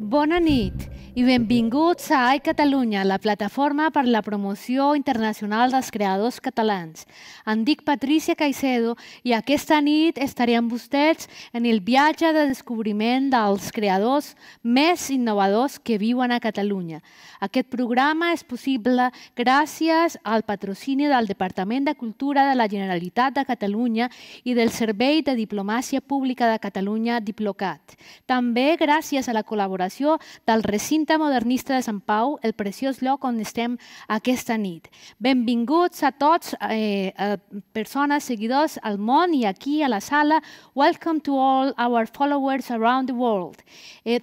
Bona nit i benvinguts a Catalunya, la plataforma per la promoció internacional dels creadors catalans. Em dic Patricia Caicedo i aquesta nit estaré amb vostès en el viatge de descobriment dels creadors més innovadors que viuen a Catalunya. Aquest programa és possible gràcies al patrocini del Departament de Cultura de la Generalitat de Catalunya i del Servei de Diplomàcia Pública de Catalunya, Diplocat. També gràcies a la col·laboració del recinte modernista de Sant Pau, el preciós lloc on estem aquesta nit. Benvinguts a tots, persones, seguidors al món i aquí a la sala. Welcome to all our followers around the world.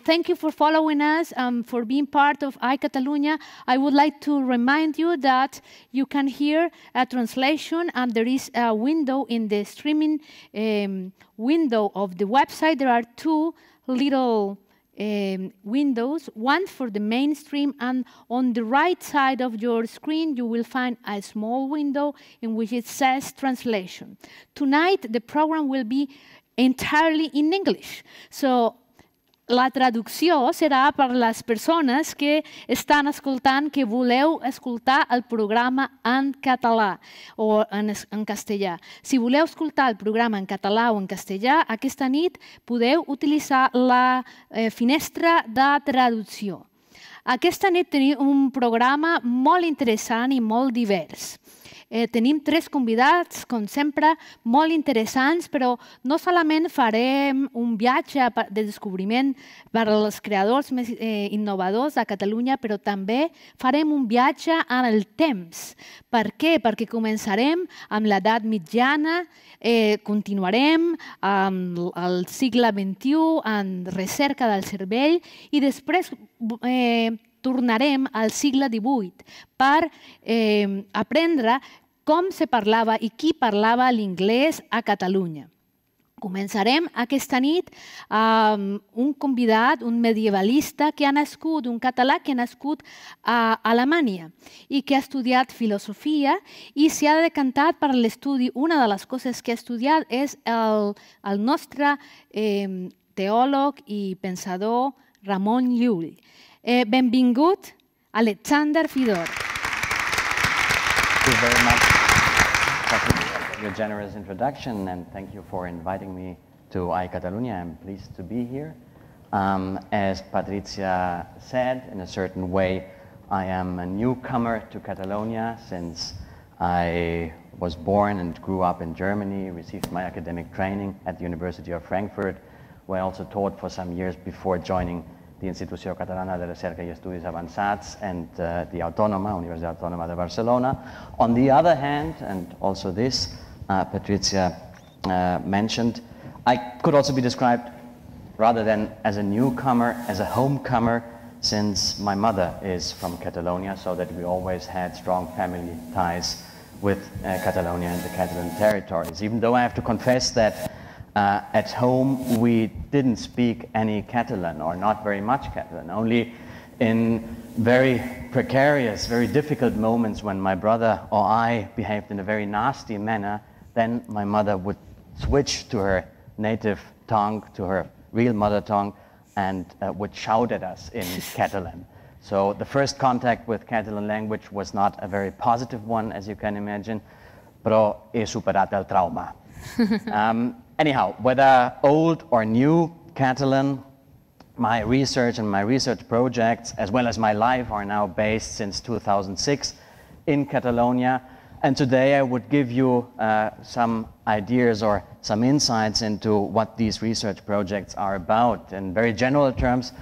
Thank you for following us, for being part of iCatalunya. I would like to remind you that you can hear a translation and there is a window in the streaming window of the website. There are two little windows, one for the mainstream, and on the right side of your screen you will find a small window in which it says translation. Tonight the program will be entirely in English, so la traducció serà per les persones que estan escoltant, que voleu escoltar el programa en català o en castellà. Si voleu escoltar el programa en català o en castellà, aquesta nit podeu utilitzar la finestra de traducció. Aquesta nit tenim un programa molt interessant i molt divers. Tenim tres convidats, com sempre, molt interessants, però no solament farem un viatge de descobriment per als creadors més innovadors de Catalunya, però també farem un viatge en el temps. Per què? Perquè començarem amb l'edat mitjana, continuarem amb el segle XXI, en recerca del cervell, i després tornarem al segle XVIII per aprendre com se parlava i qui parlava l'inglès a Catalunya. Començarem aquesta nit amb un convidat, un medievalista que ha nascut, un català que ha nascut a Alemanya i que ha estudiat filosofia i s'ha decantat per l'estudi. Una de les coses que ha estudiat és el nostre teòleg i pensador Ramon Llull. Benvingut, Alexander Fidora. Thank you very much, Patricia, for your generous introduction, and thank you for inviting me to iCatalunya. I'm pleased to be here. As Patricia said, in a certain way, I am a newcomer to Catalonia since I was born and grew up in Germany, received my academic training at the University of Frankfurt, where I also taught for some years before joining the Institució Catalana de Recerca i Estudis Avançats and the Autònoma, Universitat Autònoma de Barcelona. On the other hand, and also this Patricia mentioned, I could also be described rather than as a newcomer, as a homecomer, since my mother is from Catalonia, so that we always had strong family ties with Catalonia and the Catalan territories. Even though I have to confess that at home we didn't speak any Catalan, or not very much Catalan. Only in very precarious, very difficult moments when my brother or I behaved in a very nasty manner, then my mother would switch to her native tongue, to her real mother tongue, and would shout at us in Catalan. So the first contact with Catalan language was not a very positive one, as you can imagine, però he superat el trauma. Anyhow, whether old or new Catalan, my research and my research projects, as well as my life, are now based since 2006 in Catalonia. And today I would give you some ideas or some insights into what these research projects are about. In very general terms,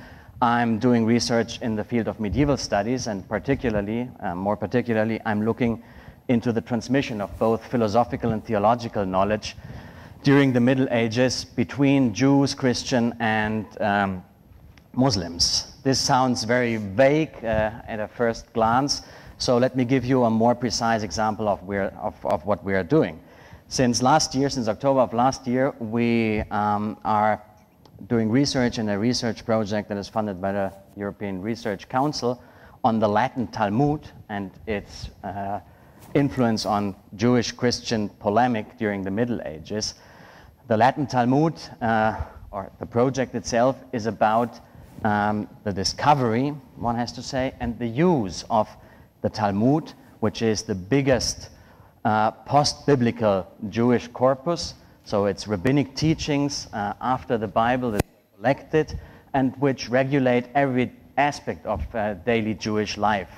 I'm doing research in the field of medieval studies, and particularly, more particularly, I'm looking into the transmission of both philosophical and theological knowledge during the Middle Ages between Jews, Christian, and Muslims. This sounds very vague at a first glance, so let me give you a more precise example of what we are doing. Since last year, since October of last year, we are doing research in a research project that is funded by the European Research Council on the Latin Talmud and its influence on Jewish-Christian polemic during the Middle Ages. The Latin Talmud, or the project itself, is about the discovery, one has to say, and the use of the Talmud, which is the biggest post-biblical Jewish corpus. So it's rabbinic teachings after the Bible that are collected and which regulate every aspect of daily Jewish life.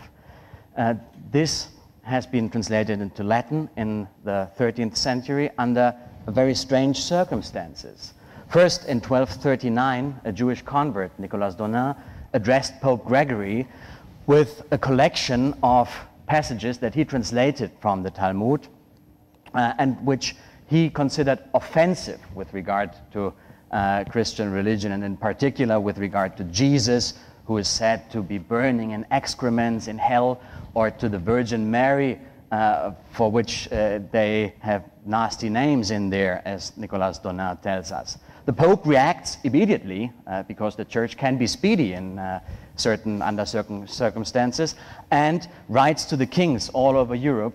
This has been translated into Latin in the 13th century under very strange circumstances. First, in 1239, a Jewish convert, Nicolas Donin, addressed Pope Gregory with a collection of passages that he translated from the Talmud and which he considered offensive with regard to Christian religion, and in particular with regard to Jesus, who is said to be burning in excrements in hell, or to the Virgin Mary, for which they have nasty names in there, as Nicolas Donin tells us. The Pope reacts immediately, because the Church can be speedy in under certain circumstances, and writes to the kings all over Europe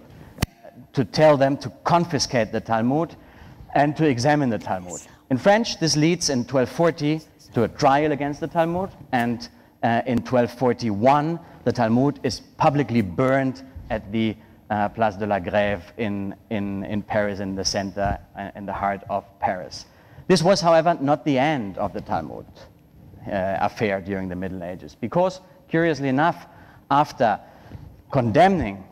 to tell them to confiscate the Talmud and to examine the Talmud. In French, this leads in 1240 to a trial against the Talmud, and in 1241, the Talmud is publicly burned at the Place de la Grève in Paris, in the center, in the heart of Paris. This was, however, not the end of the Talmud affair during the Middle Ages, because, curiously enough, after condemning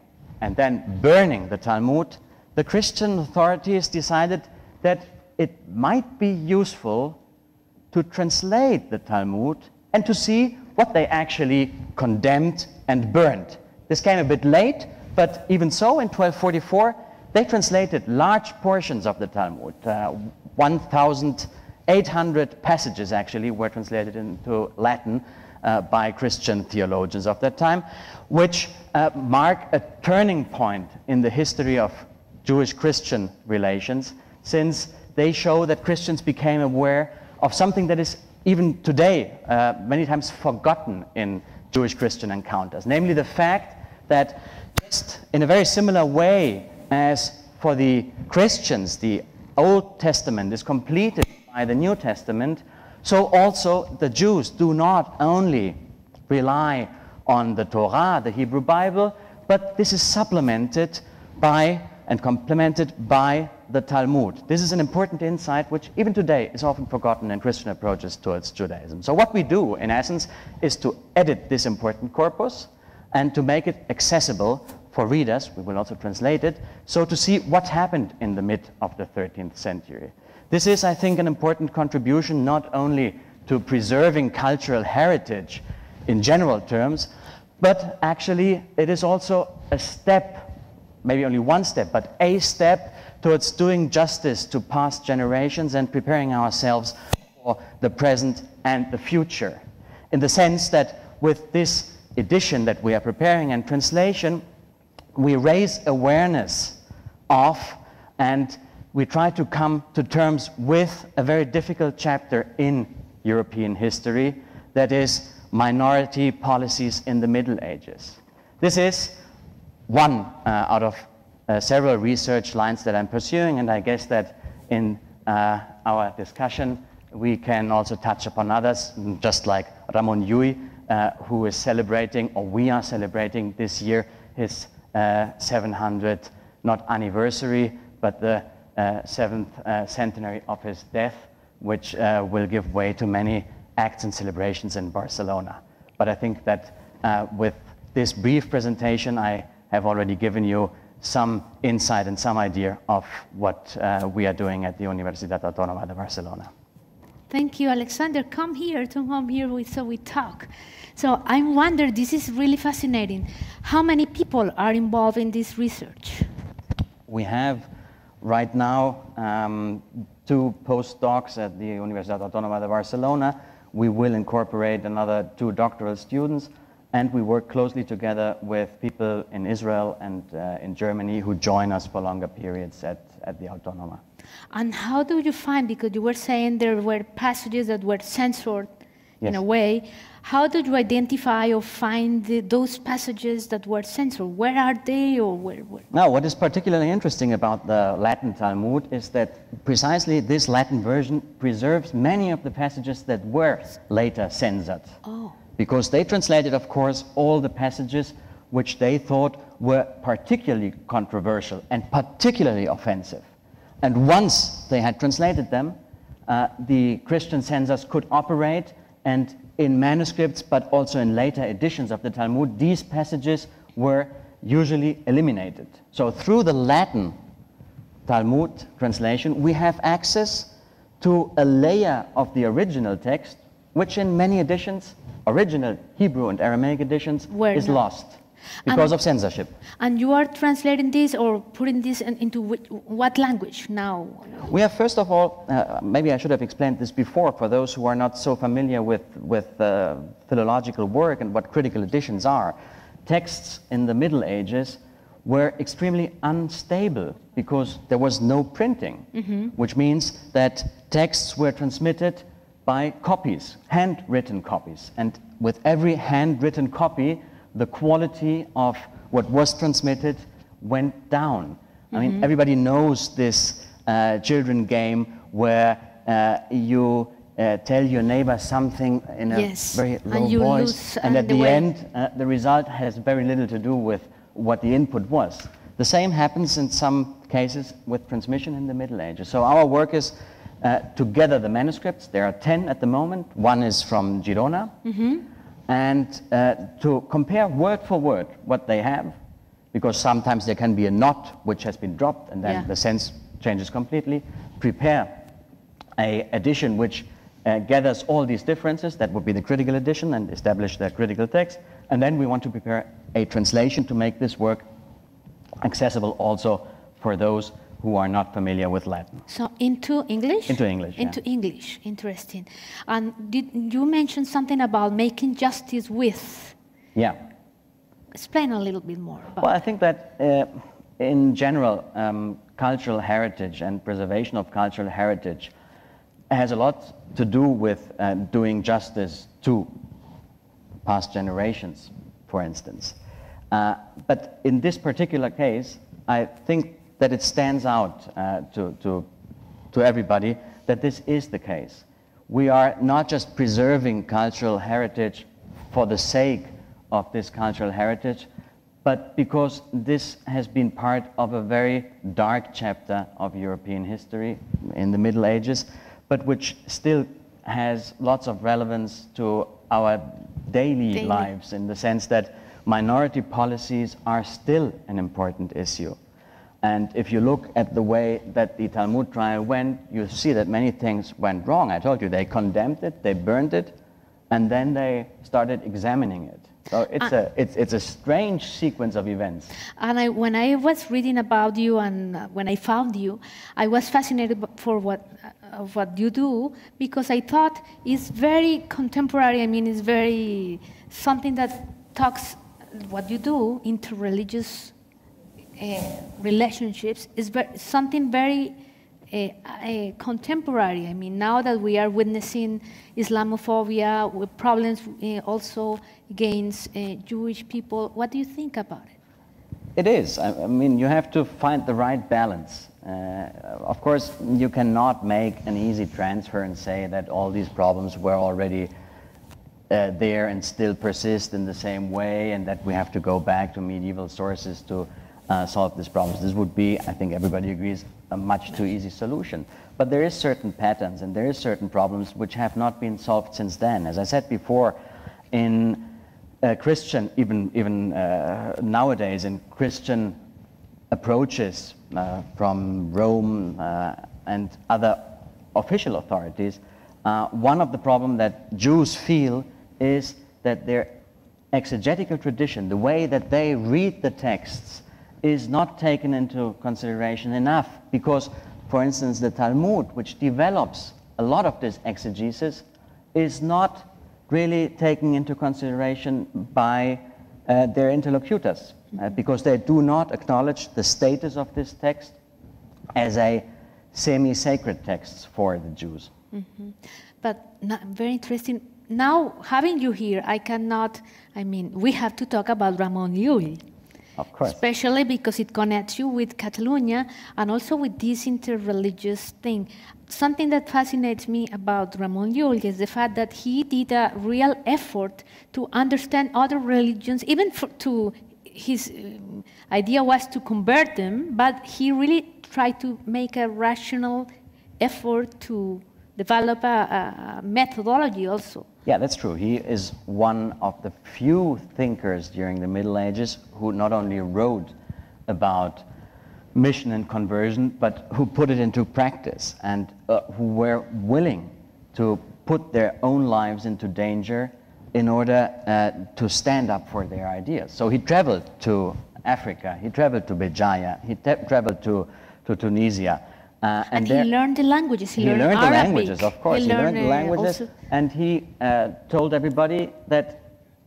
and then burning the Talmud, the Christian authorities decided that it might be useful to translate the Talmud and to see what they actually condemned and burned. This came a bit late, but even so, in 1244, they translated large portions of the Talmud. 1,800 passages actually were translated into Latin by Christian theologians of that time, which mark a turning point in the history of Jewish-Christian relations, since they show that Christians became aware of something that is even today many times forgotten in Jewish-Christian encounters, namely the fact that just in a very similar way as for the Christians, the Old Testament is completed by the New Testament, so also the Jews do not only rely on the Torah, the Hebrew Bible, but this is supplemented by and complemented by the Talmud. This is an important insight which even today is often forgotten in Christian approaches towards Judaism. So what we do, in essence, is to edit this important corpus and to make it accessible for readers. We will also translate it, so to see what happened in the mid of the 13th century. This is, I think, an important contribution not only to preserving cultural heritage in general terms, but actually it is also a step, maybe only one step, but a step towards doing justice to past generations and preparing ourselves for the present and the future. In the sense that with this edition that we are preparing and translation, we raise awareness of and we try to come to terms with a very difficult chapter in European history, that is minority policies in the Middle Ages. This is one out of several research lines that I'm pursuing, and I guess that in our discussion we can also touch upon others, just like Ramon Llull, who is celebrating, or we are celebrating this year, his 700th, not anniversary, but the 7th centenary of his death, which will give way to many acts and celebrations in Barcelona. But I think that with this brief presentation, I have already given you some insight and some idea of what we are doing at the Universitat Autònoma de Barcelona. Thank you, Alexander. Come here so we talk. So I wonder, this is really fascinating. How many people are involved in this research? We have right now 2 postdocs at the Universitat Autònoma de Barcelona. We will incorporate another 2 doctoral students, and we work closely together with people in Israel and in Germany who join us for longer periods at the Autònoma. And how do you find, because you were saying there were passages that were censored in a way, how did you identify or find those passages that were censored? Where are they, or where? Now, what is particularly interesting about the Latin Talmud is that precisely this Latin version preserves many of the passages that were later censored. Oh. Because they translated, of course, all the passages which they thought were particularly controversial and particularly offensive. And once they had translated them, the Christian censors could operate, and in manuscripts, but also in later editions of the Talmud, these passages were usually eliminated. So through the Latin Talmud translation, we have access to a layer of the original text, which in many editions, original Hebrew and Aramaic editions, is lost because of censorship. And you are translating this or putting this into what language now? We have, first of all, maybe I should have explained this before for those who are not so familiar with philological work and what critical editions are. Texts in the Middle Ages were extremely unstable because there was no printing, which means that texts were transmitted by copies, handwritten copies. And with every handwritten copy, the quality of what was transmitted went down. I mean, everybody knows this children game where you tell your neighbor something in a very low voice, and at the end, the result has very little to do with what the input was. The same happens in some cases with transmission in the Middle Ages. So our work is to gather the manuscripts. There are 10 at the moment. One is from Girona. And to compare word for word what they have, because sometimes there can be a knot which has been dropped and then the sense changes completely. Prepare an edition which gathers all these differences, that would be the critical edition, and establish the critical text. And then we want to prepare a translation to make this work accessible also for those who are not familiar with Latin. So into English? Into English, Into English, interesting. And did you mention something about making justice with? Yeah. Explain a little bit more about Well, I think that in general, cultural heritage and preservation of cultural heritage has a lot to do with doing justice to past generations, for instance. But in this particular case, I think that it stands out to everybody that this is the case. We are not just preserving cultural heritage for the sake of this cultural heritage, but because this has been part of a very dark chapter of European history in the Middle Ages, but which still has lots of relevance to our daily lives, in the sense that minority policies are still an important issue. And if you look at the way that the Talmud trial went, you see that many things went wrong. I told you, they condemned it, they burned it, and then they started examining it. So it's a strange sequence of events. And when I was reading about you and when I found you, I was fascinated for what you do, because I thought it's very contemporary. I mean, it's very something that talks what you do, interreligious relationships, is something very contemporary. I mean, now that we are witnessing Islamophobia, with problems also against Jewish people, what do you think about it? It is. I mean, you have to find the right balance. Of course, you cannot make an easy transfer and say that all these problems were already there and still persist in the same way, and that we have to go back to medieval sources to solve these problems. This would be, I think everybody agrees, a much too easy solution. But there is certain patterns and there is certain problems which have not been solved since then. As I said before, in Christian, even nowadays, in Christian approaches from Rome and other official authorities, one of the problems that Jews feel is that their exegetical tradition, the way that they read the texts is not taken into consideration enough, because, for instance, the Talmud, which develops a lot of this exegesis, is not really taken into consideration by their interlocutors, because they do not acknowledge the status of this text as a semi-sacred text for the Jews. Mm-hmm. But very interesting. Now, having you here, we have to talk about Ramon Llull. Of course. Especially because it connects you with Catalunya and also with this interreligious thing. Something that fascinates me about Ramon Llull is the fact that he did a real effort to understand other religions, even his idea was to convert them, but he really tried to make a rational effort to develop a methodology also. Yeah, that's true. He is one of the few thinkers during the Middle Ages who not only wrote about mission and conversion, but who put it into practice, and who were willing to put their own lives into danger in order to stand up for their ideas. So he traveled to Africa, he traveled to Béjaïa, he traveled to Tunisia. And he learned the languages. He learned Arabic. The languages, of course. He learned the languages, also. and he told everybody that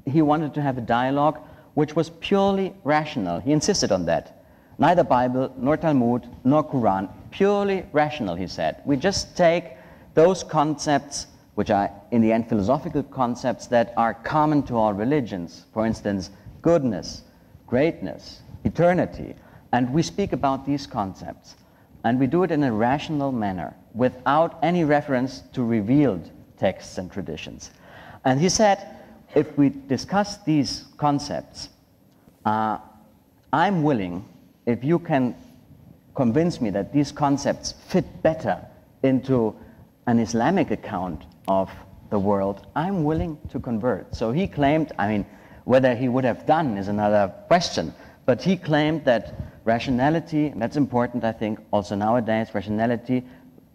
he wanted to have a dialogue which was purely rational. He insisted on that. Neither Bible, nor Talmud, nor Quran, purely rational, he said. We just take those concepts, which are in the end philosophical concepts that are common to all religions. For instance, goodness, greatness, eternity. And we speak about these concepts. And we do it in a rational manner, without any reference to revealed texts and traditions. And he said, if we discuss these concepts, I'm willing, if you can convince me that these concepts fit better into an Islamic account of the world, I'm willing to convert. So he claimed, whether he would have done is another question, but he claimed that rationality, and that's important, I think, also nowadays, rationality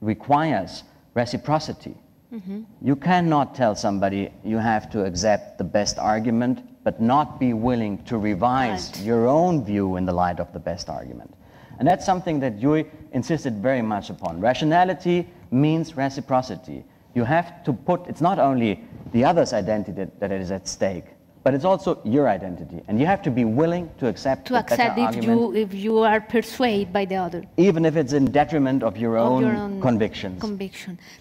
requires reciprocity. Mm-hmm. You cannot tell somebody you have to accept the best argument, but not be willing to revise your own view in the light of the best argument. And that's something that Llull insisted very much upon. Rationality means reciprocity. You have to put, it's not only the other's identity that is at stake, but it's also your identity, and you have to be willing to accept if you are persuaded by the other, even if it's in detriment of your own convictions.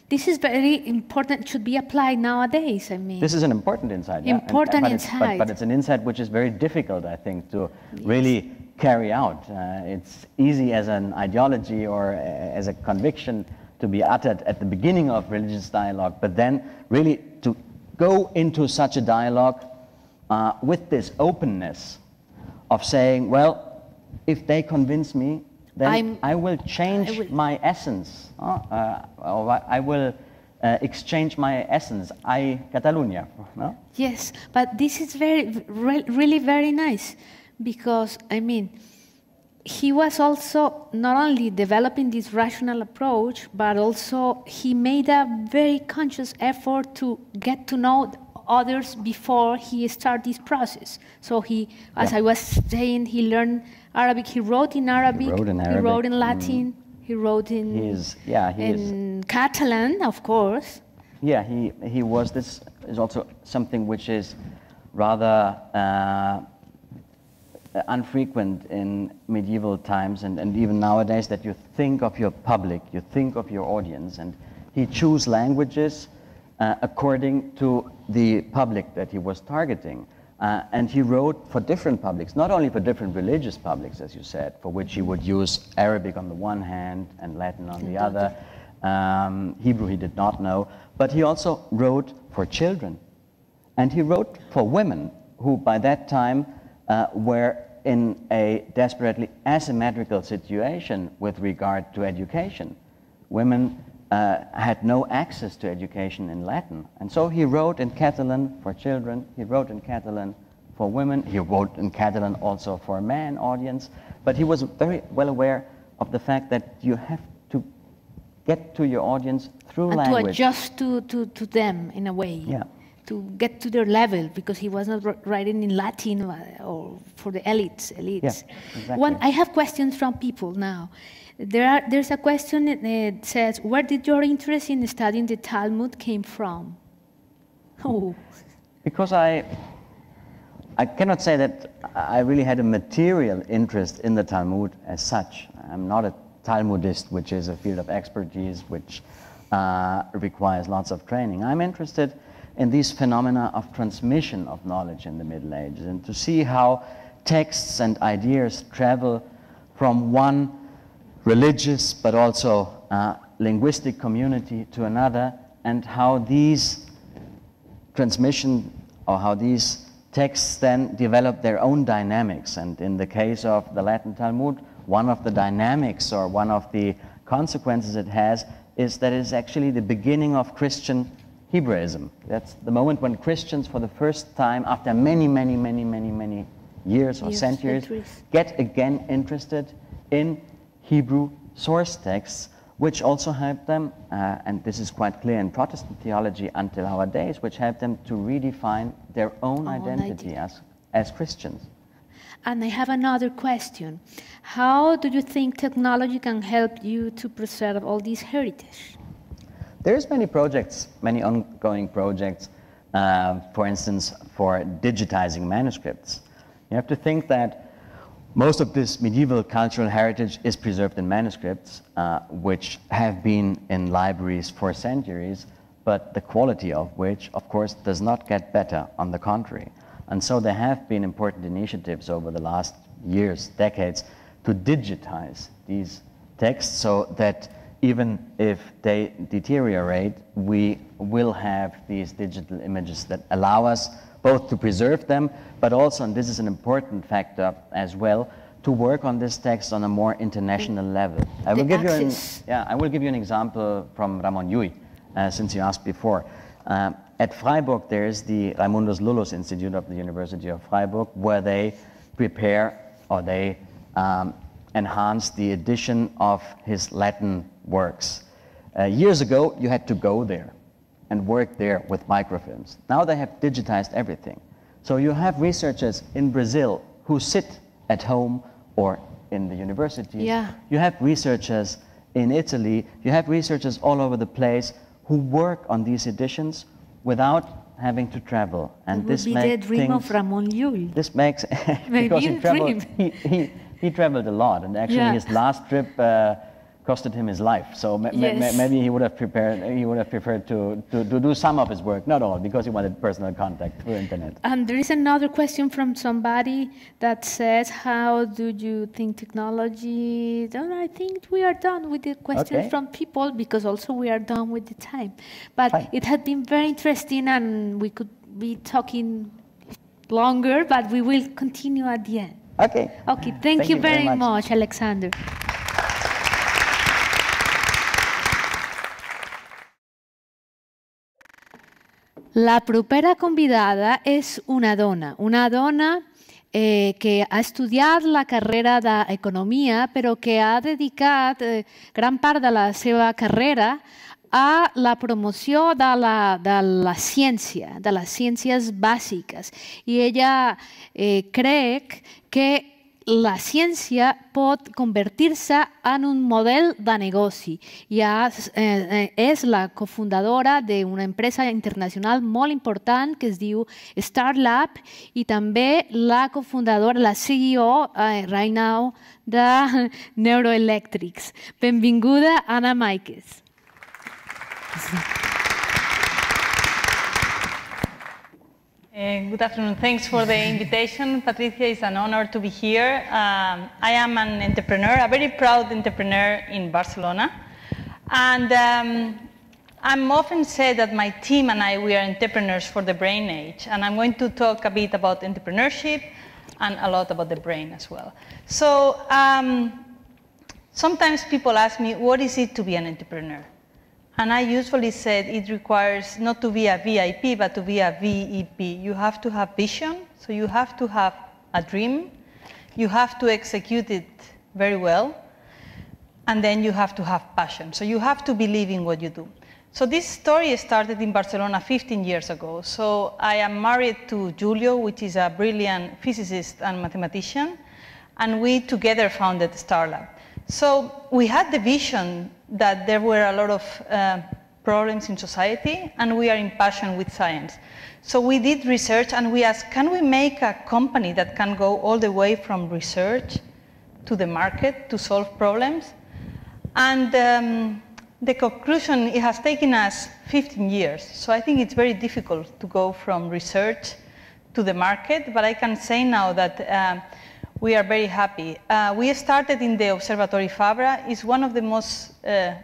This is very important. It should be applied nowadays. This is an important insight. Important insight, but it's an insight which is very difficult, I think, to really carry out. It's easy as an ideology or as a conviction to be uttered at the beginning of religious dialogue, but then really to go into such a dialogue with this openness of saying, well, if they convince me, then I will change my essence. I will exchange my essence. Catalunya. No? Yes, but this is really very nice, because, he was also not only developing this rational approach, but also he made a very conscious effort to get to know others before he started this process. So he, as I was saying, he learned Arabic. He wrote in Arabic. He wrote in Latin. He wrote in Catalan, of course. Yeah, he was. This is also something which is rather unfrequent in medieval times and even nowadays, that you think of your public, you think of your audience, and he chose languages according to the public that he was targeting. And he wrote for different publics, not only for different religious publics, as you said, for which he would use Arabic on the one hand and Latin on the other. Hebrew he did not know, but he also wrote for children. And he wrote for women who by that time were in a desperately asymmetrical situation with regard to education. Women had no access to education in Latin. And so he wrote in Catalan for children, he wrote in Catalan for women, he wrote in Catalan also for a man audience, but he was very well aware of the fact that you have to get to your audience through language. To adjust to them in a way. Yeah. get to their level, because he was not writing in Latin or for the elites. Yeah, exactly. I have questions from people now. There's a question that says, where did your interest in studying the Talmud came from? Oh. Because I cannot say that I really had a material interest in the Talmud as such. I'm not a Talmudist, which is a field of expertise which requires lots of training. I'm interested in these phenomena of transmission of knowledge in the Middle Ages, and to see how texts and ideas travel from one religious but also linguistic community to another, and how these transmission, or how these texts then develop their own dynamics. And in the case of the Latin Talmud, one of the dynamics, or one of the consequences it has, is that it is actually the beginning of Christian Hebraism. That's the moment when Christians, for the first time, after many years or centuries, get again interested in Hebrew source texts, which also help them, and this is quite clear in Protestant theology until our days, which help them to redefine their own identity as Christians. And I have another question. How do you think technology can help you to preserve all this heritage? There's many projects, many ongoing projects, for instance, for digitizing manuscripts. You have to think that most of this medieval cultural heritage is preserved in manuscripts, which have been in libraries for centuries, but the quality of which, of course, does not get better, on the contrary. And so there have been important initiatives over the last years, decades, to digitize these texts so that even if they deteriorate, we will have these digital images that allow us both to preserve them, but also, and this is an important factor as well, to work on this text on a more international level. I will give you an example from Ramon Llull, since you asked before. At Freiburg, there is the Raimundus Lullus Institute of the University of Freiburg, where they prepare, or they enhance the edition of his Latin works. Years ago, you had to go there and work there with microfilms. Now they have digitized everything. So you have researchers in Brazil who sit at home or in the university. Yeah. You have researchers in Italy. You have researchers all over the place who work on these editions without having to travel. And this makes the dream of Ramon Llull. This makes because he traveled a lot, and actually his last trip costed him his life. So maybe he would have preferred to do some of his work, not all, because he wanted personal contact through internet. And there is another question from somebody that says, how do you think technology? I think we are done with the questions from people, because also we are done with the time. But it has been very interesting, and we could be talking longer, but we will continue at the end. Okay. Okay, thank you very much, Alexander. La propera convidada és una dona que ha estudiat la carrera d'Economia, però que ha dedicat gran part de la seva carrera a la promoció de la ciència, de les ciències bàsiques. I ella crec que la ciència pot convertir-se en un model de negoci. I és la cofundadora d'una empresa internacional molt important que es diu StarLab, i també la cofundadora, la CEO right now, de Neuroelectrics. Benvinguda, Anna Maiques. Good afternoon. Thanks for the invitation, Patricia. It's an honor to be here. I am an entrepreneur, a very proud entrepreneur in Barcelona. And I'm often said that my team and I, we are entrepreneurs for the brain age. And I'm going to talk a bit about entrepreneurship and a lot about the brain as well. So sometimes people ask me, what is it to be an entrepreneur? And I usually said it requires not to be a VIP, but to be a VEP. You have to have vision, so you have to have a dream. You have to execute it very well. And then you have to have passion. So you have to believe in what you do. So this story started in Barcelona 15 years ago. So I am married to Julio, which is a brilliant physicist and mathematician, and we together founded Starlab. So we had the vision that there were a lot of problems in society, and we are impassioned with science. So we did research, and we asked, can we make a company that can go all the way from research to the market to solve problems? And the conclusion, it has taken us 15 years. So I think it's very difficult to go from research to the market, but I can say now that we are very happy. We started in the Observatory Fabra. It's one of the most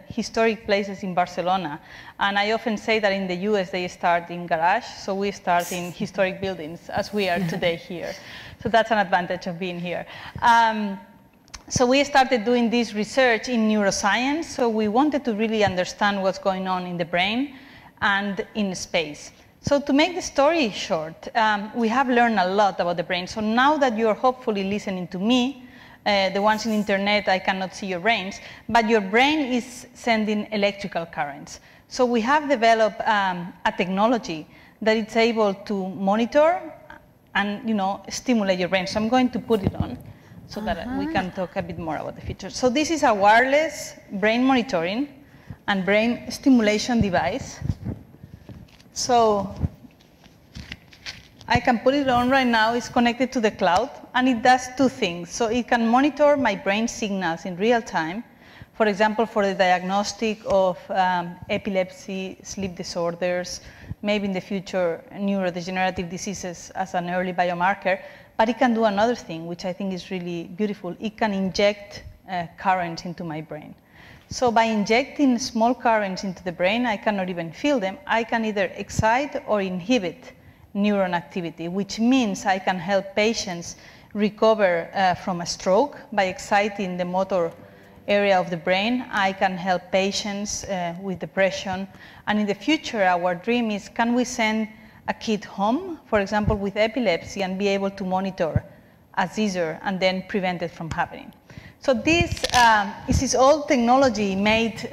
historic places in Barcelona. And I often say that in the US they start in garage, so we start in historic buildings, as we are today here. So that's an advantage of being here. So we started doing this research in neuroscience, so we wanted to really understand what's going on in the brain and in space. So to make the story short, we have learned a lot about the brain. So now that you're hopefully listening to me, the ones in the internet, I cannot see your brains, but your brain is sending electrical currents. So we have developed a technology that it's able to monitor and stimulate your brain. So I'm going to put it on, so that we can talk a bit more about the features. So this is a wireless brain monitoring and brain stimulation device. So I can put it on right now. It's connected to the cloud, and it does two things. So it can monitor my brain signals in real time, for example, for the diagnostic of epilepsy, sleep disorders, maybe in the future neurodegenerative diseases as an early biomarker. But it can do another thing, which I think is really beautiful. It can inject currents into my brain. So by injecting small currents into the brain, I cannot even feel them. I can either excite or inhibit neuron activity, which means I can help patients recover from a stroke by exciting the motor area of the brain. I can help patients with depression. And in the future, our dream is, can we send a kid home, for example, with epilepsy, and be able to monitor a seizure and then prevent it from happening. So this is all technology made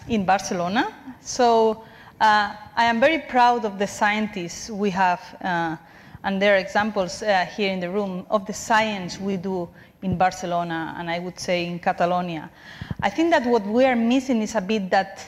in Barcelona. So I am very proud of the scientists we have, and there are examples here in the room of the science we do in Barcelona, and I would say in Catalonia. I think that what we are missing is a bit that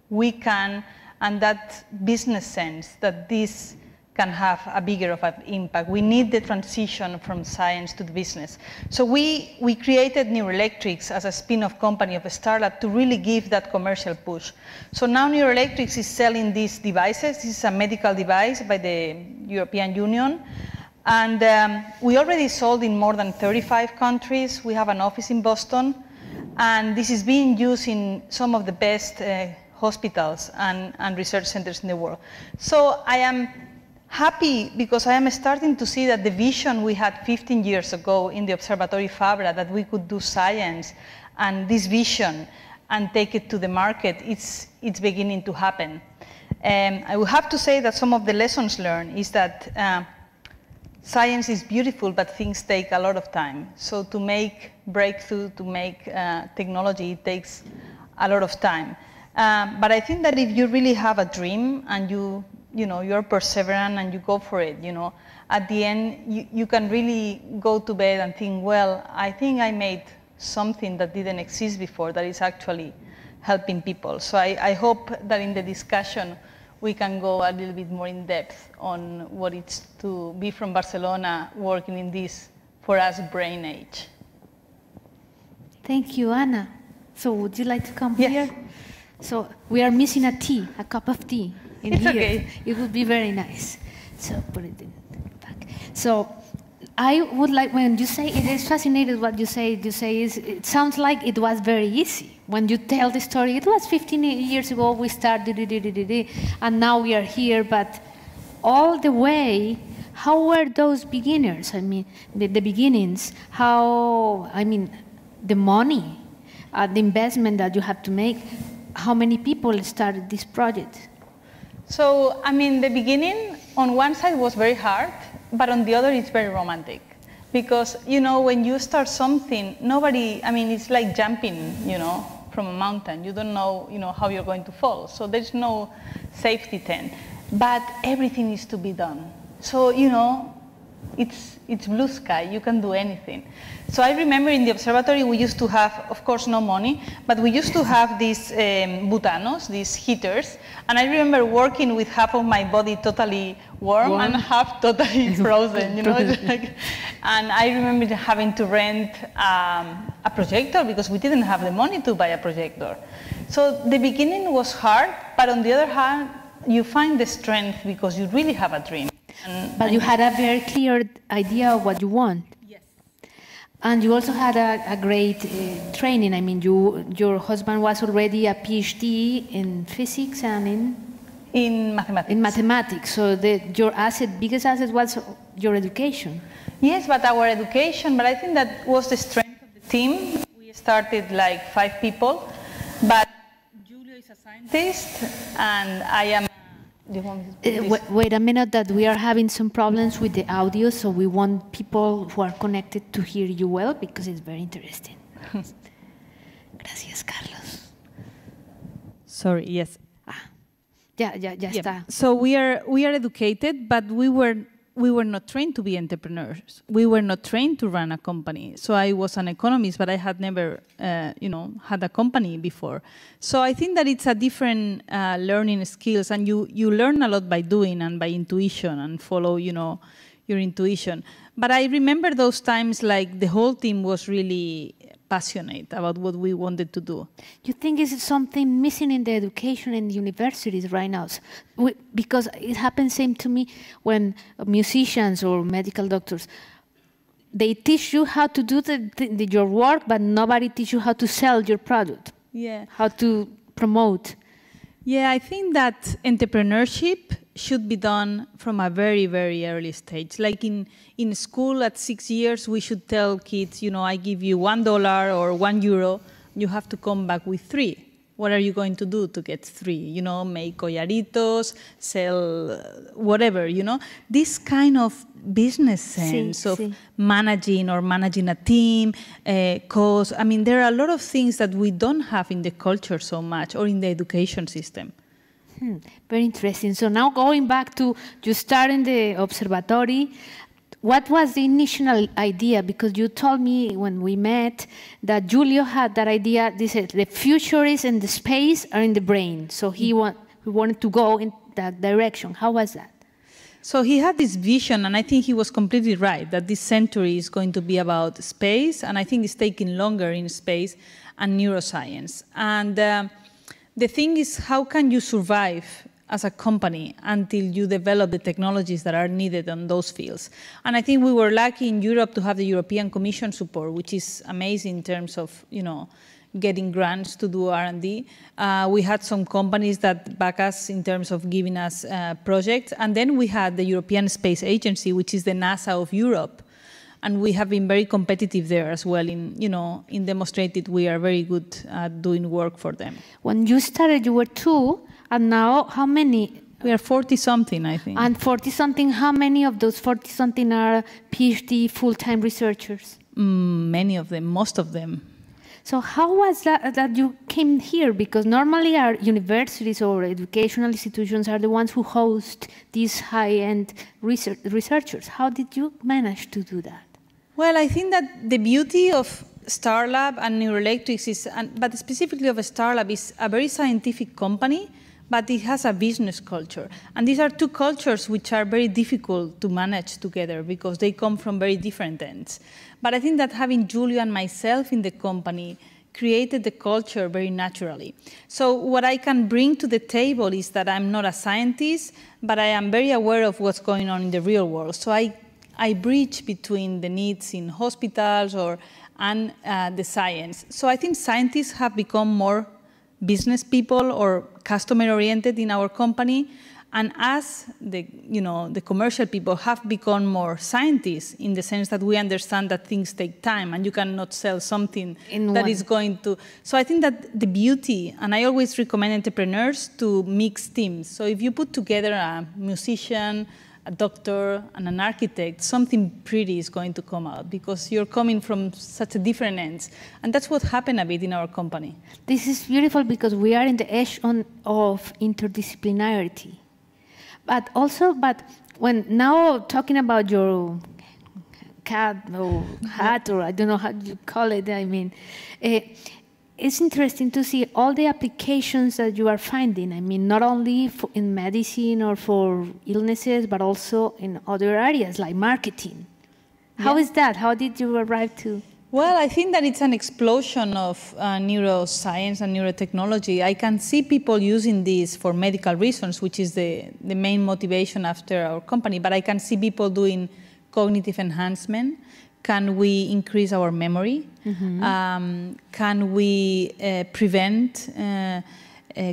we can, and that business sense, that this can have a bigger of an impact. We need the transition from science to the business. So we created Neuroelectrics as a spin-off company of Starlab to really give that commercial push. So now Neuroelectrics is selling these devices. This is a medical device by the European Union. And we already sold in more than 35 countries. We have an office in Boston. And this is being used in some of the best hospitals and research centers in the world. So I am happy because I am starting to see that the vision we had 15 years ago in the Observatory Fabra, that we could do science, and this vision and take it to the market, it's beginning to happen. I will have to say that some of the lessons learned is that science is beautiful, but things take a lot of time. So to make breakthrough, to make technology, it takes a lot of time. But I think that if you really have a dream and you're perseverant and you go for it, at the end, you can really go to bed and think, well, I think I made something that didn't exist before that is actually helping people. So I hope that in the discussion, we can go a little bit more in depth on what it's to be from Barcelona working in this, for us, brain age. Thank you, Anna. So would you like to come Yes. here? So we are missing a cup of tea in It's here. okay. It would be very nice. So put it in the back. So I would like, when you say, it is fascinating what you say it sounds like it was very easy. When you tell the story, it was 15 years ago we started, and now we are here, but all the way, how were those beginners? I mean, the beginnings, the money, the investment that you have to make, how many people started this project? So, the beginning, on one side, was very hard, but on the other, it's very romantic. Because, when you start something, nobody, it's like jumping, from a mountain. You don't know, how you're going to fall. So there's no safety tent. But everything needs to be done. So, it's blue sky. You can do anything. So I remember in the observatory we used to have, of course, no money, but we used to have these butanos, these heaters. And I remember working with half of my body totally warm and half totally frozen, And I remember having to rent a projector because we didn't have the money to buy a projector. So the beginning was hard, but on the other hand, you find the strength because you really have a dream. But you had a very clear idea of what you want. Yes. And you also had a great training. I mean, your husband was already a PhD in physics and in mathematics. In mathematics. So your biggest asset was your education. Yes, but our education, but I think that was the strength of the team. We started like 5 people, but Julio is a scientist and I am. Wait a minute, that we are having some problems with the audio, so we want people who are connected to hear you well, because it's very interesting. Gracias, Carlos. Sorry, yes. Ya está. So we are educated, but we were not trained to be entrepreneurs. We were not trained to run a company. So I was an economist, but I had never, had a company before. So I think that it's a different learning skills, and you learn a lot by doing and by intuition and follow, your intuition. But I remember those times like the whole team was really passionate about what we wanted to do. You think is something missing in the education in the universities right now? Because it happens same to me when musicians or medical doctors, they teach you how to do your work, but nobody teach you how to sell your product. Yeah. How to promote. Yeah, I think that entrepreneurship should be done from a very, very early stage. Like in school at 6 years, we should tell kids, I give you $1 or €1, you have to come back with 3. What are you going to do to get 3? Make collaritos, sell whatever, This kind of business sense of managing a team, cause. I mean, there are a lot of things that we don't have in the culture so much or in the education system. Very interesting. So now going back to you starting the observatory, what was the initial idea? Because you told me when we met that Julio had that idea. They said the future is in the space or in the brain. So he wanted to go in that direction. How was that? So he had this vision, and I think he was completely right, that this century is going to be about space, and I think it's taking longer in space and neuroscience. And the thing is, how can you survive as a company until you develop the technologies that are needed on those fields? And I think we were lucky in Europe to have the European Commission support, which is amazing in terms of, getting grants to do R&D. We had some companies that back us in terms of giving us projects. And then we had the European Space Agency, which is the NASA of Europe. And we have been very competitive there as well in demonstrated we are very good at doing work for them. When you started, you were 2, and now how many? We are 40-something, I think. And 40-something, how many of those 40-something are PhD full-time researchers? Many of them, most of them. So how was that you came here? Because normally our universities or educational institutions are the ones who host these high-end researchers. How did you manage to do that? Well, I think that the beauty of StarLab and Neuroelectrics is, but specifically of StarLab, is a very scientific company, but it has a business culture. And these are 2 cultures which are very difficult to manage together because they come from very different ends. But I think that having Julio and myself in the company created the culture very naturally. So what I can bring to the table is that I'm not a scientist, but I am very aware of what's going on in the real world. So I bridge between the needs in hospitals and the science. So I think scientists have become more business people or customer-oriented in our company, and us, the commercial people, have become more scientists in the sense that we understand that things take time and you cannot sell something that is going to. So I think that the beauty, and I always recommend entrepreneurs to mix teams. So if you put together a musician, a doctor and an architect, something pretty is going to come out because you're coming from such a different ends. And that's what happened a bit in our company. This is beautiful because we are in the edge of interdisciplinarity. But when now talking about your cat or hat, or I don't know how you call it, I mean, it's interesting to see all the applications that you are finding. I mean, not only in medicine or for illnesses, but also in other areas like marketing. How is that? How did you arrive to? Well, I think that it's an explosion of neuroscience and neurotechnology. I can see people using this for medical reasons, which is the main motivation after our company, but I can see people doing cognitive enhancement. Can we increase our memory? Mm-hmm. Can we prevent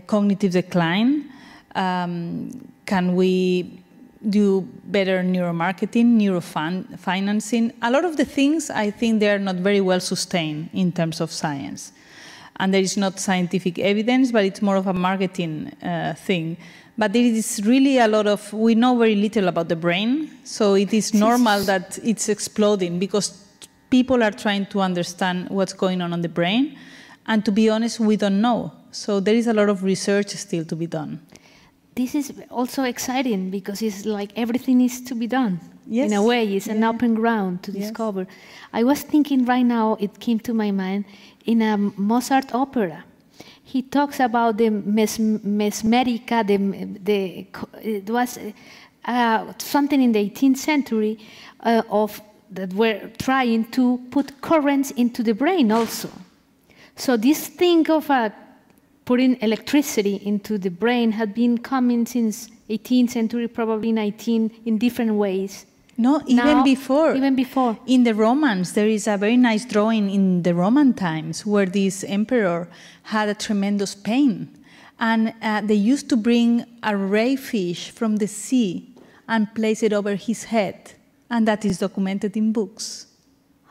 cognitive decline? Can we do better neuromarketing, neurofinancing? A lot of the things, I think they are not very well sustained in terms of science. And there is not scientific evidence, but it's more of a marketing thing. But there is really a lot of, we know very little about the brain, so it is normal that it's exploding because people are trying to understand what's going on the brain. And to be honest, we don't know. So there is a lot of research still to be done. This is also exciting because it's like everything is to be done. Yes. In a way, it's an open ground to discover. I was thinking right now, it came to my mind, in a Mozart opera. He talks about the mesmerica, it was something in the 18th century that were trying to put currents into the brain also. So this thing of putting electricity into the brain had been coming since 18th century, probably 19, in different ways. No, even before. Even before. In the Romans, there is a very nice drawing in the Roman times where this emperor had a tremendous pain. And they used to bring a ray fish from the sea and place it over his head. And that is documented in books.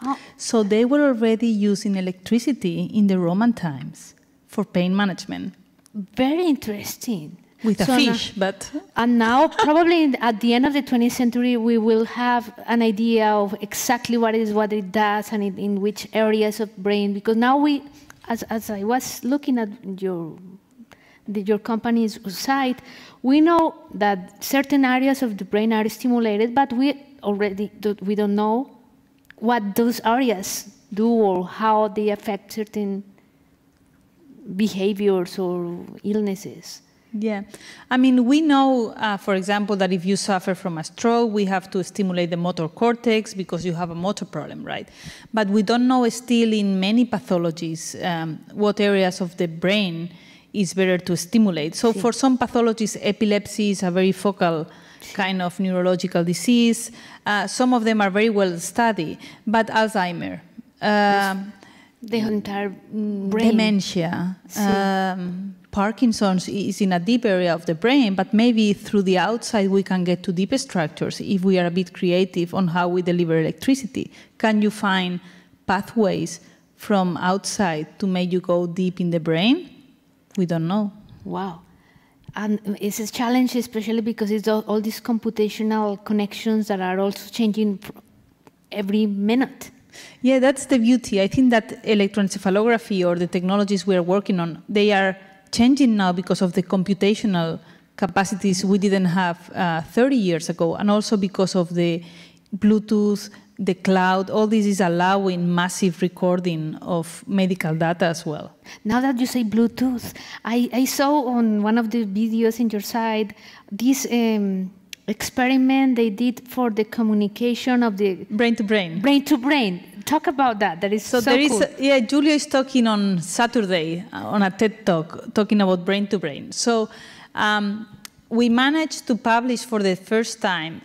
Oh. So they were already using electricity in the Roman times for pain management. Very interesting. With a fish, but... And now, probably at the end of the 20th century, we will have an idea of exactly what it does and in which areas of brain, because now we, as I was looking at your company's site, we know that certain areas of the brain are stimulated, but we don't know what those areas do or how they affect certain behaviors or illnesses. Yeah, I mean, we know, for example, that if you suffer from a stroke, we have to stimulate the motor cortex because you have a motor problem, right? But we don't know still in many pathologies what areas of the brain is better to stimulate. So for some pathologies, epilepsy is a very focal kind of neurological disease. Some of them are very well studied, but Alzheimer, the entire brain. Dementia, Parkinson's is in a deep area of the brain, but maybe through the outside we can get to deeper structures if we are a bit creative on how we deliver electricity. Can you find pathways from outside to make you go deep in the brain? We don't know. Wow. And it's a challenge, especially because it's all these computational connections that are also changing every minute. Yeah, that's the beauty. I think that electroencephalography or the technologies we are working on, they are changing now because of the computational capacities we didn't have 30 years ago, and also because of the Bluetooth, the cloud. All this is allowing massive recording of medical data as well. Now that you say Bluetooth, I saw on one of the videos in your site this experiment they did for the communication of the brain to brain. Brain to brain. Talk about that. That is so cool. Yeah, Julia is talking on Saturday on a TED Talk, talking about brain to brain. So we managed to publish for the first time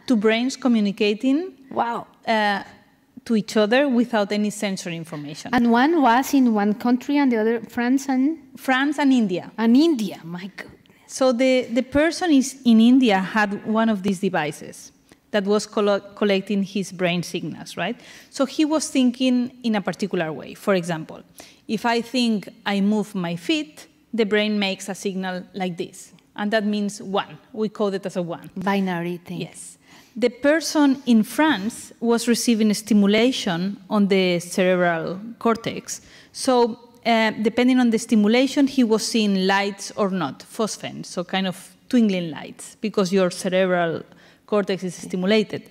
two brains communicating to each other without any sensory information. And one was in one country and the other France and India. And India, my goodness. So the person in India had one of these devices that was collecting his brain signals, right? So he was thinking in a particular way. For example, if I think I move my feet, the brain makes a signal like this. and that means one. We code it as a one. Binary thing. Yes. The person in France was receiving stimulation on the cerebral cortex. So depending on the stimulation, he was seeing lights or not, phosphens, so kind of twinkling lights, because your cerebral cortex is stimulated.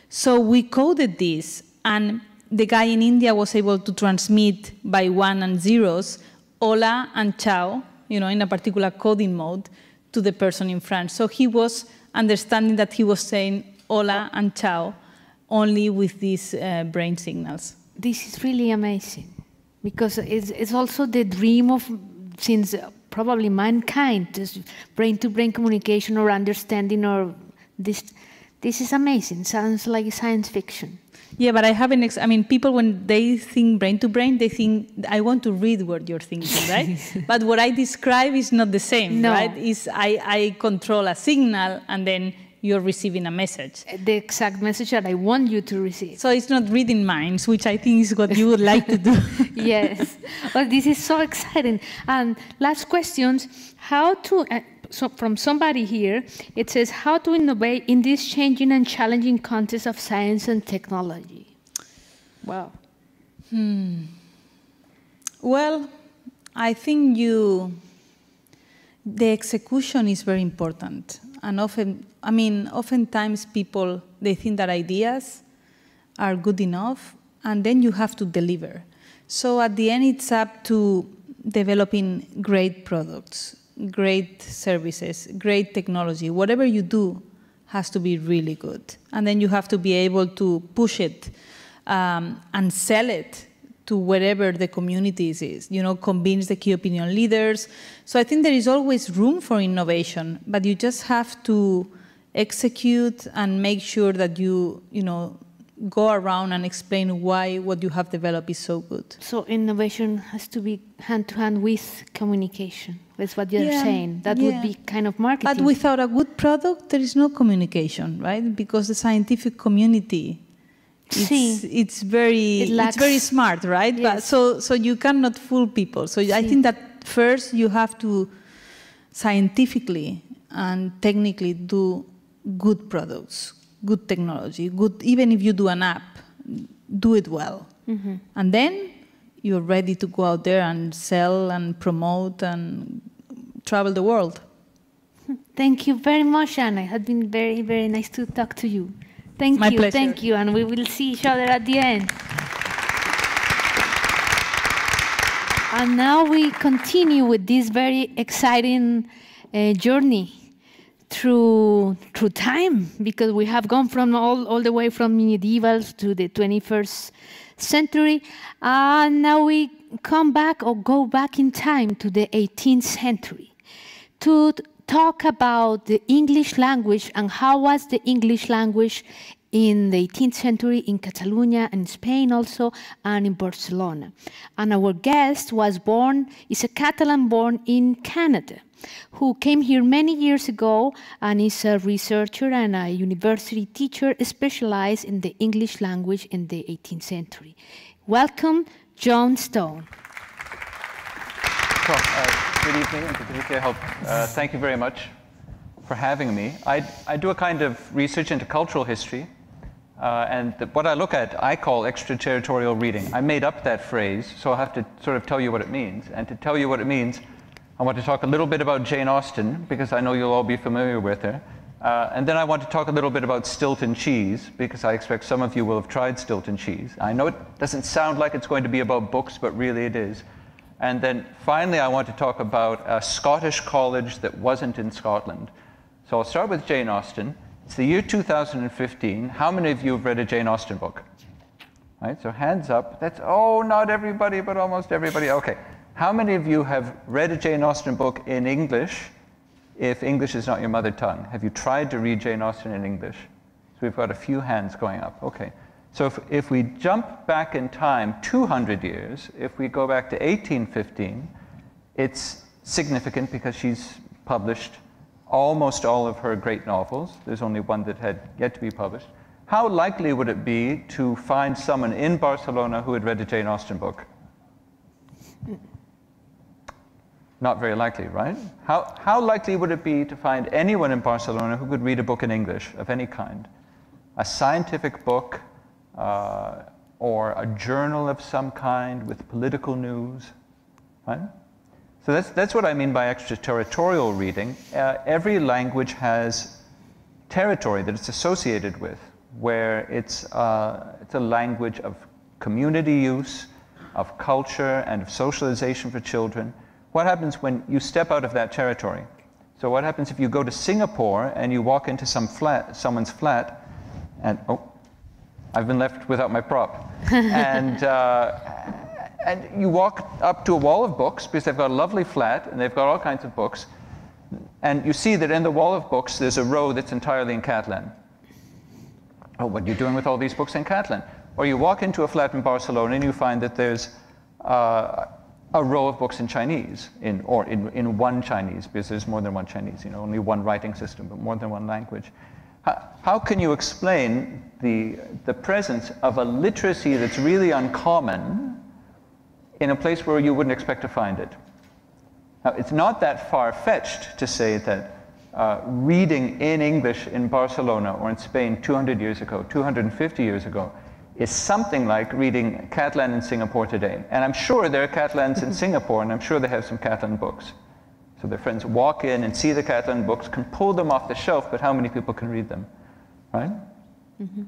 So we coded this, and the guy in India was able to transmit by 1 and 0s, hola and ciao, in a particular coding mode, to the person in France. So he was understanding that he was saying hola and ciao only with these brain signals. This is really amazing, because it's also the dream of, since probably mankind, brain-to-brain communication or understanding, or this is amazing. Sounds like science fiction. Yeah, but I haven't. I mean, people, when they think brain-to-brain, they think, I want to read what you're thinking, right? But what I describe is not the same, right? I control a signal, and then you're receiving a message. The exact message that I want you to receive. So it's not reading minds, which I think is what you would like to do. Yes. Well, this is so exciting. And last questions, how to... So from somebody here, it says, how to innovate in this changing and challenging context of science and technology? Wow. Well, I think the execution is very important. And oftentimes people, they think that ideas are good enough, and then you have to deliver. So at the end, it's up to developing great products, great services, great technology. Whatever you do has to be really good. And then you have to be able to push it and sell it to wherever the community is, convince the key opinion leaders. So I think there is always room for innovation, but you just have to execute and make sure that you go around and explain why what you have developed is so good. So innovation has to be hand-to-hand with communication. That's what you're saying. That would be kind of marketing. But without a good product, there is no communication, right? Because the scientific community, it's very smart, right? Yes. But so you cannot fool people. So I think that first you have to scientifically and technically do good products, good technology, even if you do an app, do it well. Mm-hmm. And then you're ready to go out there and sell and promote and travel the world. Thank you very much, Anna. It has been very, very nice to talk to you. Thank My you, pleasure. thank you, and we will see each other at the end. And now we continue with this very exciting journey through time, because we have gone from all the way from medieval to the 21st century, and now we come back or go back in time to the 18th century to talk about the English language and how was the English language in the 18th century in Catalunya and Spain also, and in Barcelona. And our guest is a Catalan born in Canada, who came here many years ago and is a researcher and a university teacher specialized in the English language in the 18th century. Welcome, John Stone. Well, good evening, and Patricia, thank you very much for having me. I do a kind of research into cultural history, and what I look at, I call extraterritorial reading. I made up that phrase, so I'll have to sort of tell you what it means. And to tell you what it means, I want to talk a little bit about Jane Austen, because I know you'll all be familiar with her. And then I want to talk a little bit about Stilton cheese, because I expect some of you will have tried Stilton cheese. I know it doesn't sound like it's going to be about books, but really it is. And then finally, I want to talk about a Scottish college that wasn't in Scotland. So I'll start with Jane Austen. It's the year 2015. How many of you have read a Jane Austen book? Right, so hands up. That's, oh, not everybody, but almost everybody. Okay. How many of you have read a Jane Austen book in English, if English is not your mother tongue? Have you tried to read Jane Austen in English? So we've got a few hands going up. Okay. So if we jump back in time 200 years, if we go back to 1815, it's significant because she's published almost all of her great novels. There's only one that had yet to be published. How likely would it be to find someone in Barcelona who had read a Jane Austen book? Not very likely, right? How likely would it be to find anyone in Barcelona who could read a book in English of any kind? A scientific book or a journal of some kind with political news, right? So that's what I mean by extraterritorial reading. Every language has territory that it's associated with, where it's a language of community use, of culture, and of socialization for children. What happens when you step out of that territory? So what happens if you go to Singapore and you walk into someone's flat, and oh, I've been left without my prop, and you walk up to a wall of books because they've got a lovely flat and they've got all kinds of books, and you see that in the wall of books there's a row that's entirely in Catalan. Oh, what are you doing with all these books in Catalan? Or you walk into a flat in Barcelona and you find that there's a row of books in Chinese, in one Chinese, because there's more than one Chinese, you know, only one writing system, but more than one language. How can you explain the presence of a literacy that's really uncommon in a place where you wouldn't expect to find it? Now, it's not that far-fetched to say that reading in English in Barcelona or in Spain 200 years ago, 250 years ago, is something like reading Catalan in Singapore today. And I'm sure there are Catalans in Singapore, and I'm sure they have some Catalan books. So their friends walk in and see the Catalan books, can pull them off the shelf, but how many people can read them, right? Mm-hmm.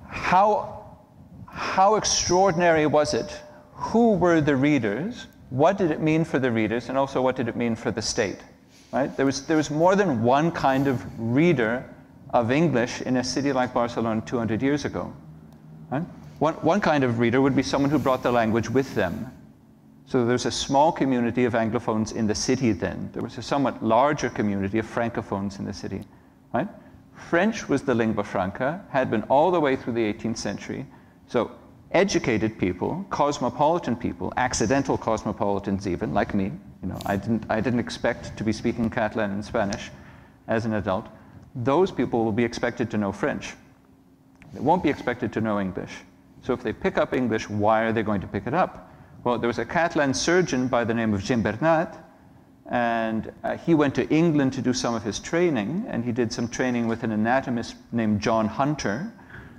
How extraordinary was it? Who were the readers? What did it mean for the readers? And also, what did it mean for the state? Right? There was more than one kind of reader of English in a city like Barcelona 200 years ago. Right? One kind of reader would be someone who brought the language with them. So there's a small community of Anglophones in the city then. There was a somewhat larger community of Francophones in the city. Right? French was the lingua franca, had been all the way through the 18th century. So educated people, cosmopolitan people, accidental cosmopolitans even, like me. You know, I didn't expect to be speaking Catalan and Spanish as an adult. Those people will be expected to know French. They won't be expected to know English. So if they pick up English, why are they going to pick it up? Well, there was a Catalan surgeon by the name of Gimbernat, and he went to England to do some of his training, and he did some training with an anatomist named John Hunter.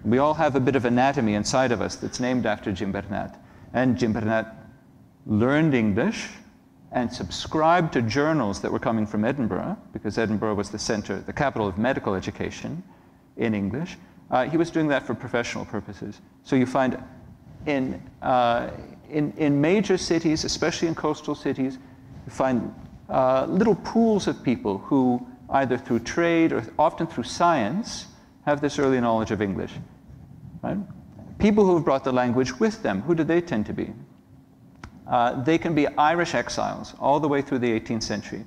We all have a bit of anatomy inside of us that's named after Gimbernat. And Gimbernat learned English and subscribed to journals that were coming from Edinburgh, because Edinburgh was the center, the capital of medical education in English. He was doing that for professional purposes. So you find in major cities, especially in coastal cities, you find little pools of people who, either through trade or often through science, have this early knowledge of English. Right? People who have brought the language with them, who do they tend to be? They can be Irish exiles all the way through the 18th century,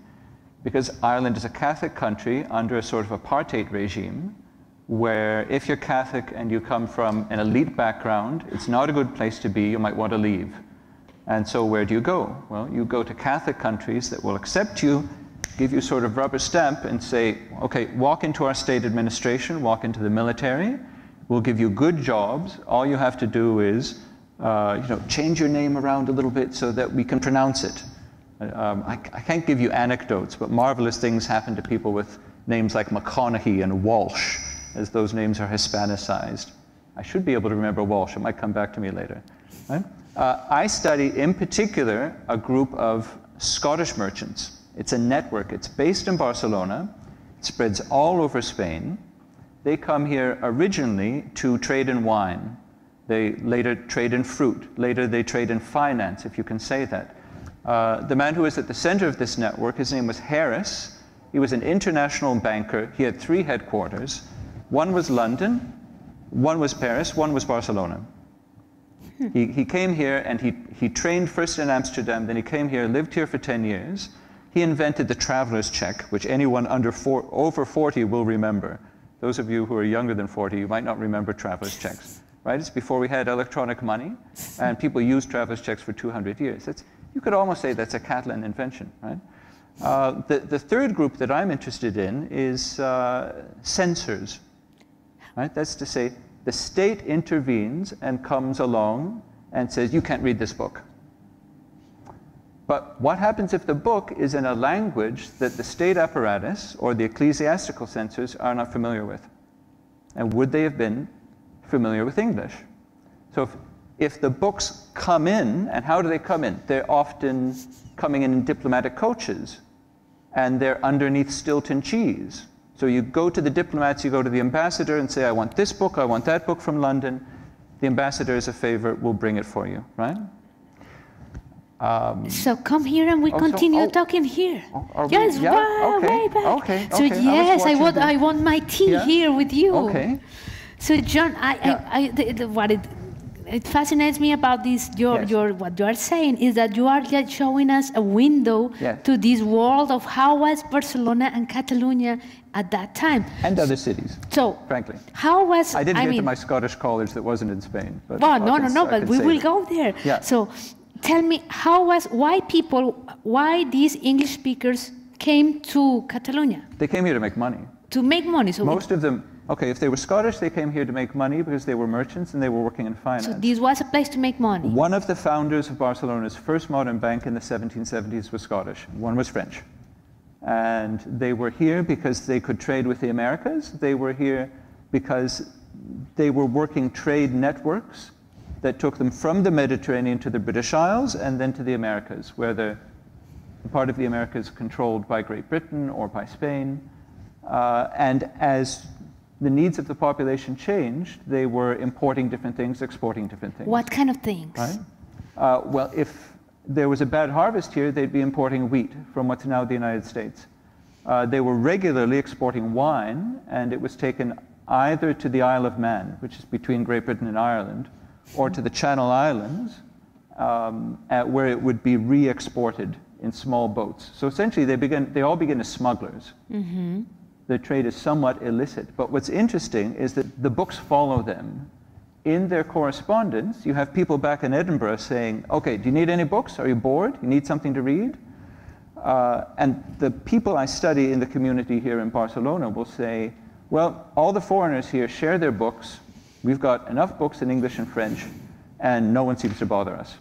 because Ireland is a Catholic country under a sort of apartheid regime, where if you're Catholic and you come from an elite background, it's not a good place to be, you might want to leave. And so where do you go? Well, you go to Catholic countries that will accept you, give you sort of rubber stamp and say, okay, walk into our state administration, walk into the military, we'll give you good jobs, all you have to do is change your name around a little bit so that we can pronounce it. I can't give you anecdotes, but marvelous things happen to people with names like McConaughey and Walsh, as those names are Hispanicized. I should be able to remember Walsh. It might come back to me later. Right? I study, in particular, a group of Scottish merchants. It's a network. It's based in Barcelona. It spreads all over Spain. They come here originally to trade in wine. They later trade in fruit. Later they trade in finance, if you can say that. The man who was at the center of this network, his name was Harris. He was an international banker. He had 3 headquarters. One was London, one was Paris, one was Barcelona. He came here and he trained first in Amsterdam, then he came here, lived here for 10 years. He invented the traveler's check, which anyone over 40 will remember. Those of you who are younger than 40, you might not remember traveler's checks. Right? It's before we had electronic money, and people used traveler's checks for 200 years. You could almost say that's a Catalan invention. Right? The third group that I'm interested in is censors. Right? That's to say, the state intervenes and comes along and says, you can't read this book. But what happens if the book is in a language that the state apparatus or the ecclesiastical censors are not familiar with? And would they have been familiar with English? So if the books come in, and how do they come in? They're often coming in diplomatic coaches, and they're underneath Stilton cheese. So you go to the diplomats, you go to the ambassador and say, I want this book, I want that book from London. The ambassador, as a favor, will bring it for you, right? So come here and we continue talking here. Yes, yeah? wow, Okay. way back. Okay. So yes, I want my tea Yeah? here with you. Okay. So John, it fascinates me about this. What you are saying is that you are just showing us a window to this world of how was Barcelona and Catalunya at that time, and other cities. So, frankly, how was I didn't get to my Scottish college that wasn't in Spain. But well, no, but we will go there. Yeah. So, tell me, why these English speakers came to Catalonia? They came here to make money. To make money. So most of them. Okay, if they were Scottish, they came here to make money because they were merchants and they were working in finance. So this was a place to make money. One of the founders of Barcelona's first modern bank in the 1770s was Scottish. One was French. And they were here because they could trade with the Americas. They were here because they were working trade networks that took them from the Mediterranean to the British Isles and then to the Americas, where the part of the Americas controlled by Great Britain or by Spain. And as the needs of the population changed, they were importing different things, exporting different things. What kind of things? Right? Well, if there was a bad harvest here, they'd be importing wheat from what's now the United States. They were regularly exporting wine, and it was taken either to the Isle of Man, which is between Great Britain and Ireland, or to the Channel Islands, where it would be re-exported in small boats. So essentially, they all begin as smugglers. Mm-hmm. The trade is somewhat illicit. But what's interesting is that the books follow them. In their correspondence, you have people back in Edinburgh saying, okay, do you need any books? Are you bored? You need something to read? And the people I study in the community here in Barcelona will say, well, all the foreigners here share their books. We've got enough books in English and French, and no one seems to bother us.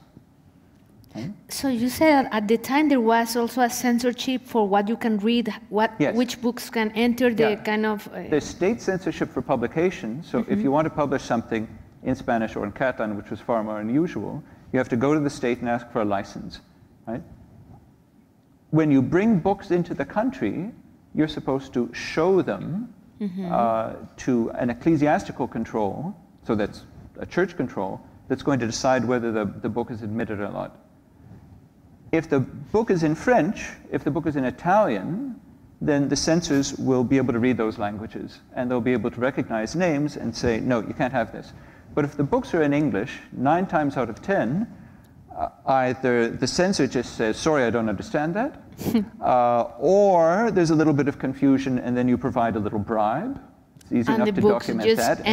So you said at the time there was also a censorship for what you can read, which books can enter the kind of... There's state censorship for publication, so if you want to publish something in Spanish or in Catalan, which was far more unusual, you have to go to the state and ask for a license, right? When you bring books into the country, you're supposed to show them to an ecclesiastical control, so that's a church control, that's going to decide whether the book is admitted or not. If the book is in French, if the book is in Italian, then the censors will be able to read those languages, and they'll be able to recognize names and say, no, you can't have this. But if the books are in English, 9 times out of 10, either the censor just says, sorry, I don't understand that, or there's a little bit of confusion, and then you provide a little bribe. It's easy enough to document that.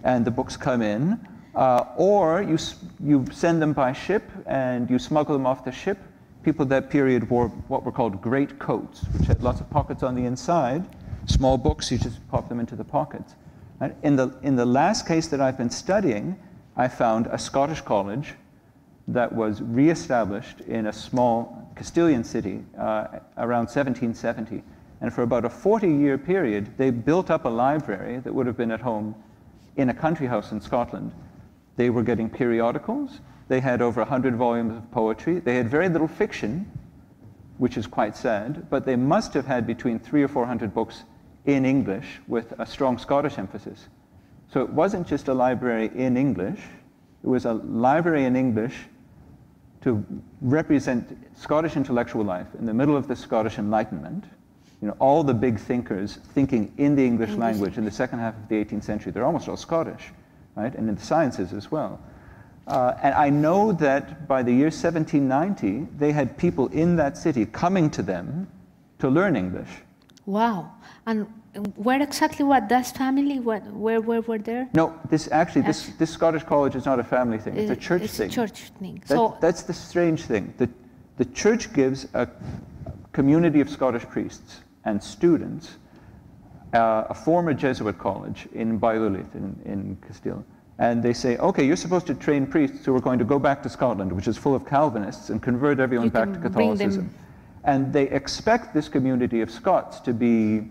And the books come in. Or you send them by ship, and you smuggle them off the ship. People of that period wore what were called great coats, which had lots of pockets on the inside. Small books, you just pop them into the pockets. Right? In the last case that I've been studying, I found a Scottish college that was re-established in a small Castilian city around 1770. And for about a 40-year period, they built up a library that would have been at home in a country house in Scotland. They were getting periodicals. They had over 100 volumes of poetry. They had very little fiction, which is quite sad, but they must have had between 300 or 400 books in English with a strong Scottish emphasis. So it wasn't just a library in English. It was a library in English to represent Scottish intellectual life in the middle of the Scottish Enlightenment. You know, all the big thinkers thinking in the English language in the second half of the 18th century, they're almost all Scottish, right? And in the sciences as well. And I know that by the year 1790, they had people in that city coming to them to learn English. Wow. And where exactly was that family? Where were there? No, this Scottish college is not a family thing. It's a church thing. It's a church thing. That's the strange thing. The church gives a community of Scottish priests and students a former Jesuit college in Valladolid in Castile, And they say, okay, you're supposed to train priests who are going to go back to Scotland, which is full of Calvinists, and convert everyone back to Catholicism. And they expect this community of Scots to be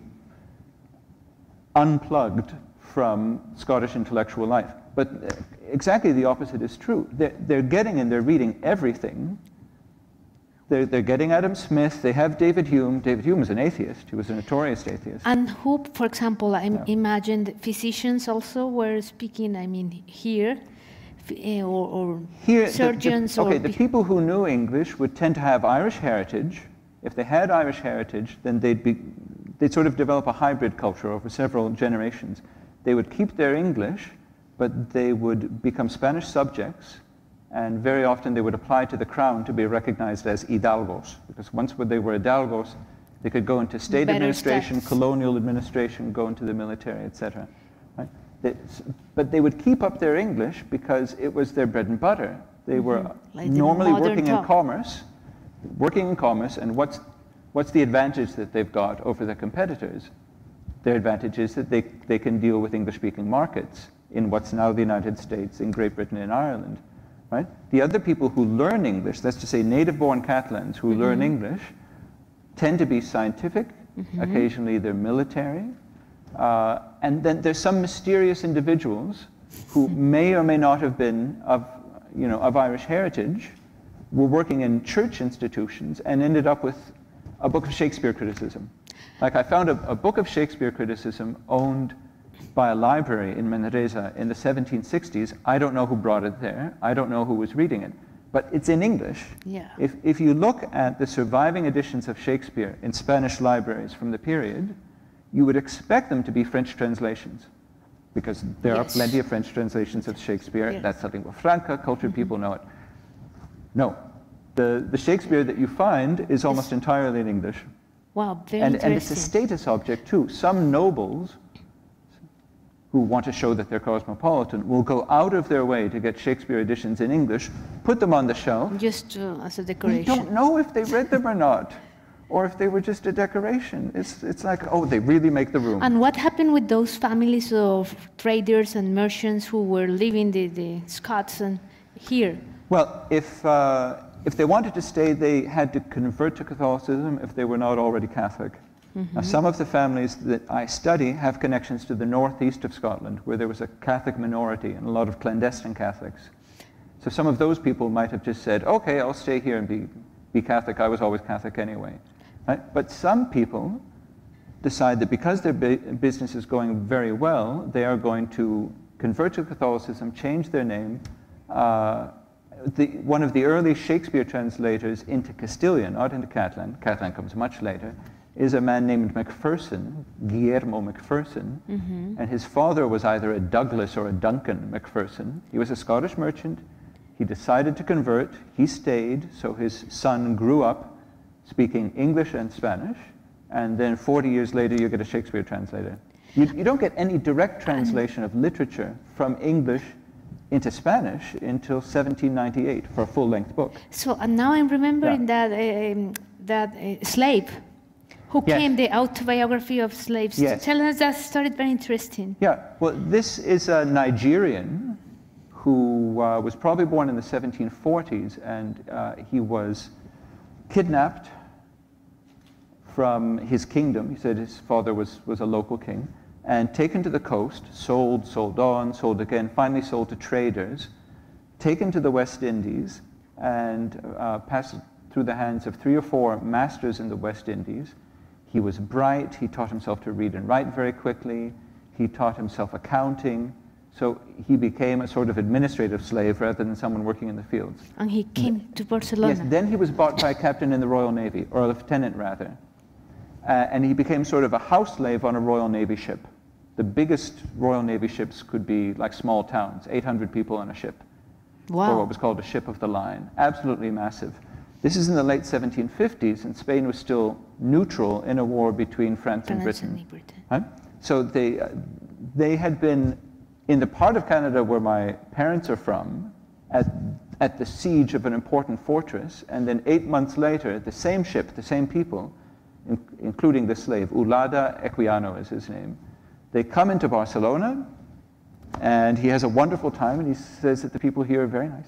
unplugged from Scottish intellectual life. But exactly the opposite is true. They're getting and they're reading everything. They're getting Adam Smith, they have David Hume. David Hume is an atheist, he was a notorious atheist. And who, for example, I imagined physicians also were speaking, I mean, here, or here, surgeons. The people who knew English would tend to have Irish heritage. If they had Irish heritage, then they'd sort of develop a hybrid culture over several generations. They would keep their English, but they would become Spanish subjects, and very often they would apply to the crown to be recognized as hidalgos, because once they were hidalgos, they could go into state administration, colonial administration, go into the military, etc. Right? But they would keep up their English because it was their bread and butter. They were like normally working in commerce, and what's the advantage that they've got over their competitors? Their advantage is that they can deal with English-speaking markets in what's now the United States, in Great Britain and Ireland. Right? The other people who learn English, that's to say native-born Catalans who learn English, tend to be scientific, occasionally they're military, and then there's some mysterious individuals who may or may not have been of Irish heritage, were working in church institutions and ended up with a book of Shakespeare criticism. Like I found a book of Shakespeare criticism owned by a library in Manresa in the 1760s. I don't know who brought it there. I don't know who was reading it. But it's in English. Yeah. If you look at the surviving editions of Shakespeare in Spanish libraries from the period, you would expect them to be French translations, because there are plenty of French translations of Shakespeare. Yes. That's lingua franca, cultured people know it. No. The Shakespeare that you find is almost entirely in English. Wow, very interesting. And it's a status object too. Some nobles who want to show that they're cosmopolitan will go out of their way to get Shakespeare editions in English, put them on the shelf. Just as a decoration. You don't know if they read them or not, or if they were just a decoration. It's like, oh, they really make the room. And what happened with those families of traders and merchants who were living the Scots and here? Well, if they wanted to stay, they had to convert to Catholicism if they were not already Catholic. Now, some of the families that I study have connections to the northeast of Scotland, where there was a Catholic minority and a lot of clandestine Catholics. So some of those people might have just said, okay, I'll stay here and be Catholic. I was always Catholic anyway. Right? But some people decide that because their business is going very well, they are going to convert to Catholicism, change their name. One of the early Shakespeare translators into Castilian, not into Catalan, Catalan comes much later, is a man named Macpherson, Guillermo Macpherson, and his father was either a Douglas or a Duncan Macpherson. He was a Scottish merchant. He decided to convert. He stayed, so his son grew up speaking English and Spanish, and then 40 years later you get a Shakespeare translator. You don't get any direct translation of literature from English into Spanish until 1798 for a full-length book. So, and now I'm remembering that slave who came, the autobiography of slaves. Yes. Tell us that story, very interesting. Yeah, well, this is a Nigerian who was probably born in the 1740s, and he was kidnapped from his kingdom. He said his father was a local king, and taken to the coast, sold on, sold again, finally sold to traders, taken to the West Indies, and passed through the hands of 3 or 4 masters in the West Indies. He was bright, he taught himself to read and write very quickly, he taught himself accounting, so he became a sort of administrative slave rather than someone working in the fields. And he came to Barcelona. Yes, then he was bought by a captain in the Royal Navy, or a lieutenant rather, and he became sort of a house slave on a Royal Navy ship. The biggest Royal Navy ships could be like small towns, 800 people on a ship, or what was called a ship of the line, absolutely massive. This is in the late 1750s, and Spain was still neutral in a war between France and Britain. Right? So they had been in the part of Canada where my parents are from, at the siege of an important fortress, and then 8 months later, the same ship, the same people, including the slave, Ulada Equiano is his name, they come into Barcelona, And he has a wonderful time, and he says that the people here are very nice.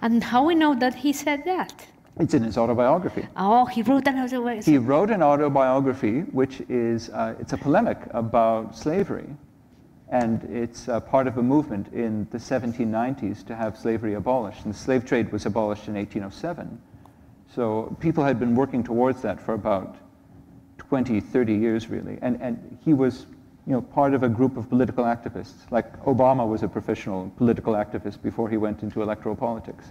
And how we know that he said that? It's in his autobiography. Oh, he wrote an autobiography. He wrote an autobiography, which is it's a polemic about slavery, and it's part of a movement in the 1790s to have slavery abolished. And the slave trade was abolished in 1807. So people had been working towards that for about 20, 30 years, really. And he was, you know, part of a group of political activists. Like Obama was a professional political activist before he went into electoral politics.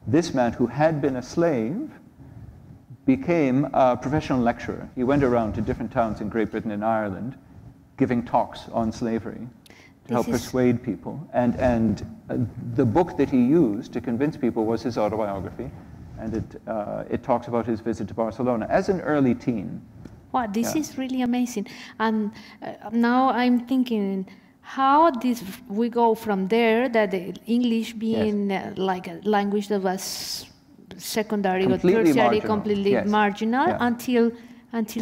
This man, who had been a slave, became a professional lecturer. He went around to different towns in Great Britain and Ireland, giving talks on slavery to help persuade people. And the book that he used to convince people was his autobiography, and it talks about his visit to Barcelona as an early teen. Wow, this is really amazing. And now I'm thinking, how did we go from there, that the English being like a language that was secondary or tertiary, completely marginal, until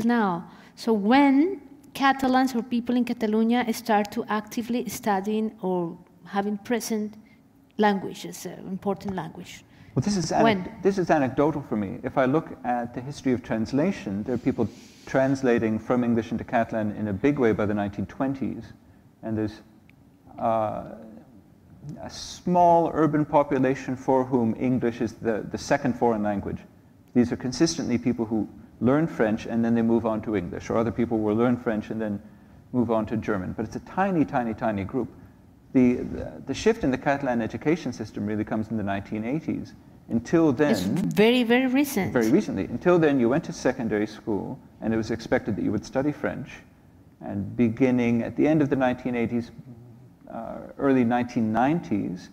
now? So when Catalans or people in Catalonia start to actively studying or having present language as an important language? Well, this is anecdotal for me. If I look at the history of translation, there are people translating from English into Catalan in a big way by the 1920s, and there's a small urban population for whom English is the second foreign language. These are consistently people who learn French and then they move on to English, or other people will learn French and then move on to German. But it's a tiny, tiny, tiny group. The shift in the Catalan education system really comes in the 1980s. Until then... It's very, very recent. Very recently. Until then, you went to secondary school and it was expected that you would study French. And beginning at the end of the 1980s, early 1990s,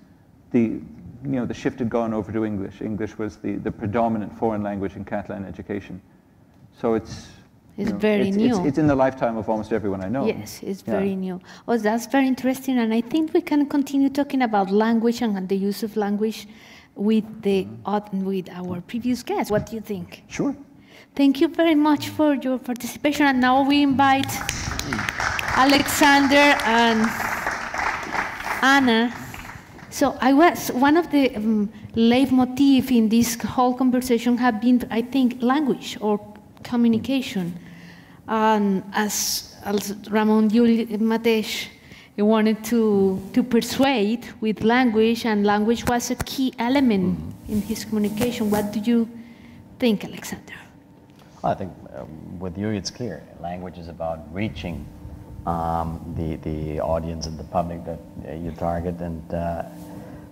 the shift had gone over to English. English was the predominant foreign language in Catalan education. So it's very new. It's in the lifetime of almost everyone I know. Yes, it's very new. Oh, that's very interesting, and I think we can continue talking about language and the use of language with our previous guests. What do you think? Sure. Thank you very much for your participation, and now we invite Alexander and Anna. So one of the leitmotif in this whole conversation have been, I think, language or communication. As Ramon mateix wanted to persuade with language, and language was a key element in his communication. What do you think, Alexander? I think with you it's clear. Language is about reaching the audience and the public that you target, and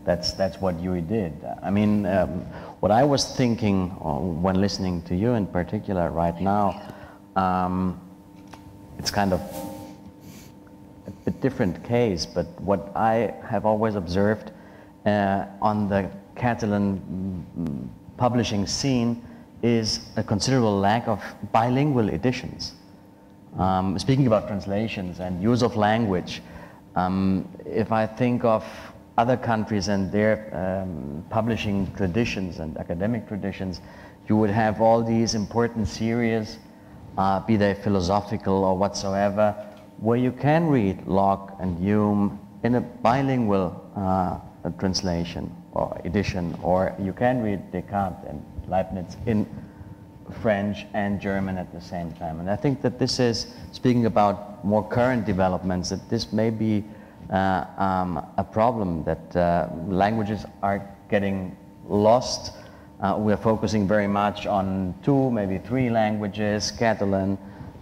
that's what you did. I mean, what I was thinking when listening to you in particular right now, it's kind of a bit different case, but what I have always observed on the Catalan publishing scene is a considerable lack of bilingual editions. Speaking about translations and use of language, if I think of other countries and their publishing traditions and academic traditions, you would have all these important series, be they philosophical or whatsoever, where you can read Locke and Hume in a bilingual translation or edition, or you can read Descartes and Leibniz in French and German at the same time. And I think that this is, speaking about more current developments, that this may be a problem, that languages are getting lost. We're focusing very much on 2, maybe 3 languages, Catalan,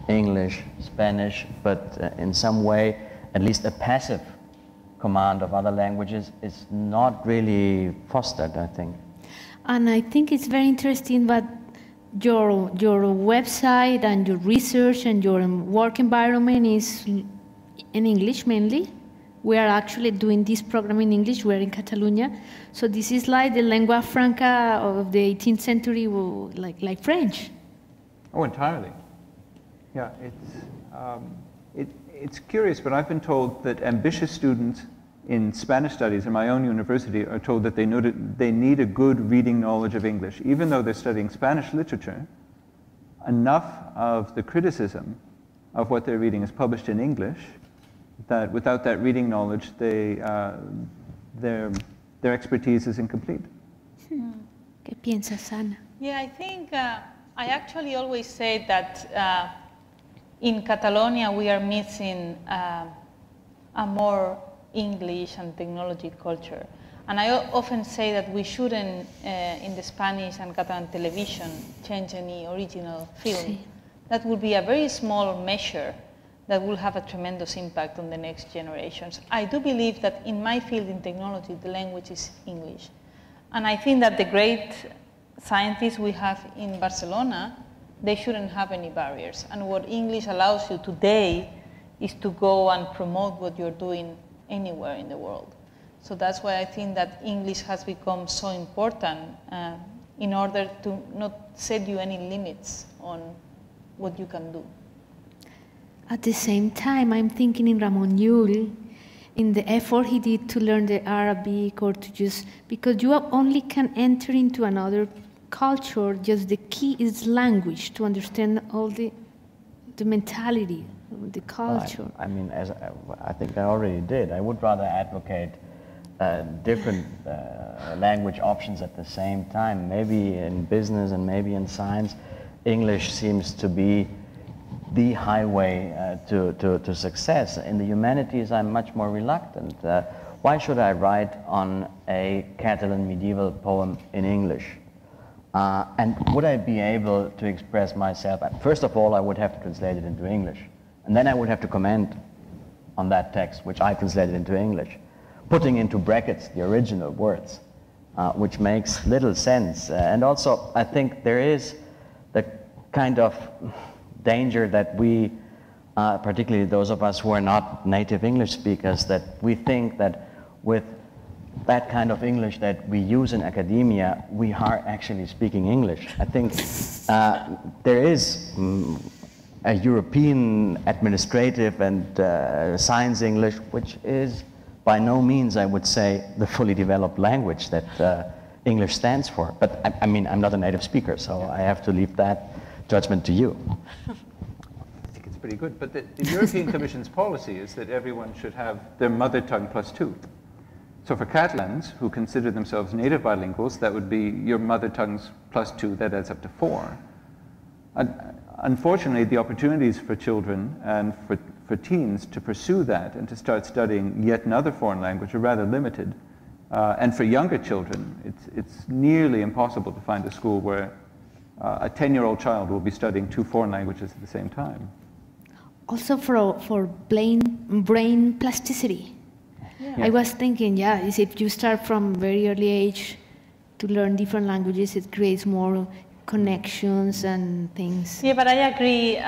English, Spanish, but in some way, at least a passive command of other languages is not really fostered, I think. And I think it's very interesting that your website and your research and your work environment is in English mainly. We are actually doing this program in English. We're in Catalunya. So this is like the lingua franca of the 18th century, like French. Oh, entirely. Yeah, it's curious, but I've been told that ambitious students in Spanish studies in my own university are told that they need a good reading knowledge of English. Even though they're studying Spanish literature, enough of the criticism of what they're reading is published in English that without that reading knowledge, their expertise is incomplete. ¿Qué piensas, Ana? Yeah, I think I actually always say that in Catalonia we are missing a more English and technology culture. And I often say that we shouldn't, in the Spanish and Catalan television, change any original film. Sí. That would be a very small measure that will have a tremendous impact on the next generations. I do believe that in my field in technology, the language is English. And I think that the great scientists we have in Barcelona, they shouldn't have any barriers. And what English allows you today is to go and promote what you're doing anywhere in the world. So that's why I think that English has become so important in order to not set you any limits on what you can do. At the same time, I'm thinking in Ramon Llull, in the effort he did to learn the Arabic or to just, because you only can enter into another culture, just the key is language to understand all the mentality, the culture. Well, I mean, as I think I already did, I would rather advocate different language options at the same time. Maybe in business and maybe in science, English seems to be the highway to success. In the humanities, I'm much more reluctant. Why should I write on a Catalan medieval poem in English? And would I be able to express myself? First of all, I would have to translate it into English. And then I would have to comment on that text, which I translated into English, putting into brackets the original words, which makes little sense. And also, I think there is the kind of danger that we, particularly those of us who are not native English speakers, that we think that with that kind of English that we use in academia, we are actually speaking English. I think there is a European administrative and science English, which is by no means, I would say, the fully developed language that English stands for. But I mean, I'm not a native speaker, so I have to leave that judgment to you. I think it's pretty good. But the European Commission's policy is that everyone should have their mother tongue +2. So for Catalans, who consider themselves native bilinguals, that would be your mother tongues +2, that adds up to 4. Unfortunately, the opportunities for children and for teens to pursue that and to start studying yet another foreign language are rather limited. And for younger children, it's nearly impossible to find a school where a 10-year-old child will be studying 2 foreign languages at the same time. Also for brain plasticity. Yeah. I was thinking, is if you start from very early age to learn different languages, it creates more connections and things. Yeah, but I agree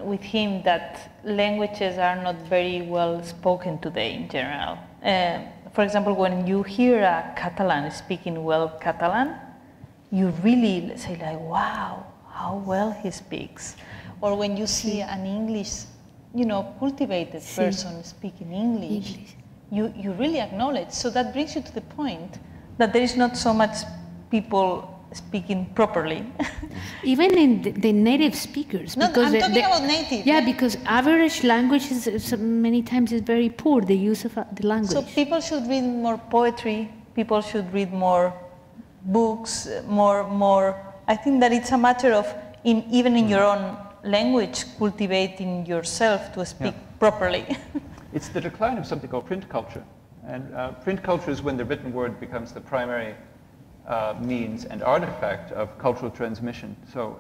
with him that languages are not very well spoken today in general. For example, when you hear a Catalan speaking well Catalan, you really say like, wow, how well he speaks. Or when you see an English, cultivated person speaking English. You really acknowledge. So that brings you to the point that there is not so much people speaking properly. Even in the native speakers. No, I'm talking about native. Yeah, because average language is many times is very poor, the use of the language. So people should read more poetry, people should read more books, more. I think that it's a matter of, even in your own language, cultivating yourself to speak properly. It's the decline of something called print culture. And print culture is when the written word becomes the primary means and artifact of cultural transmission. So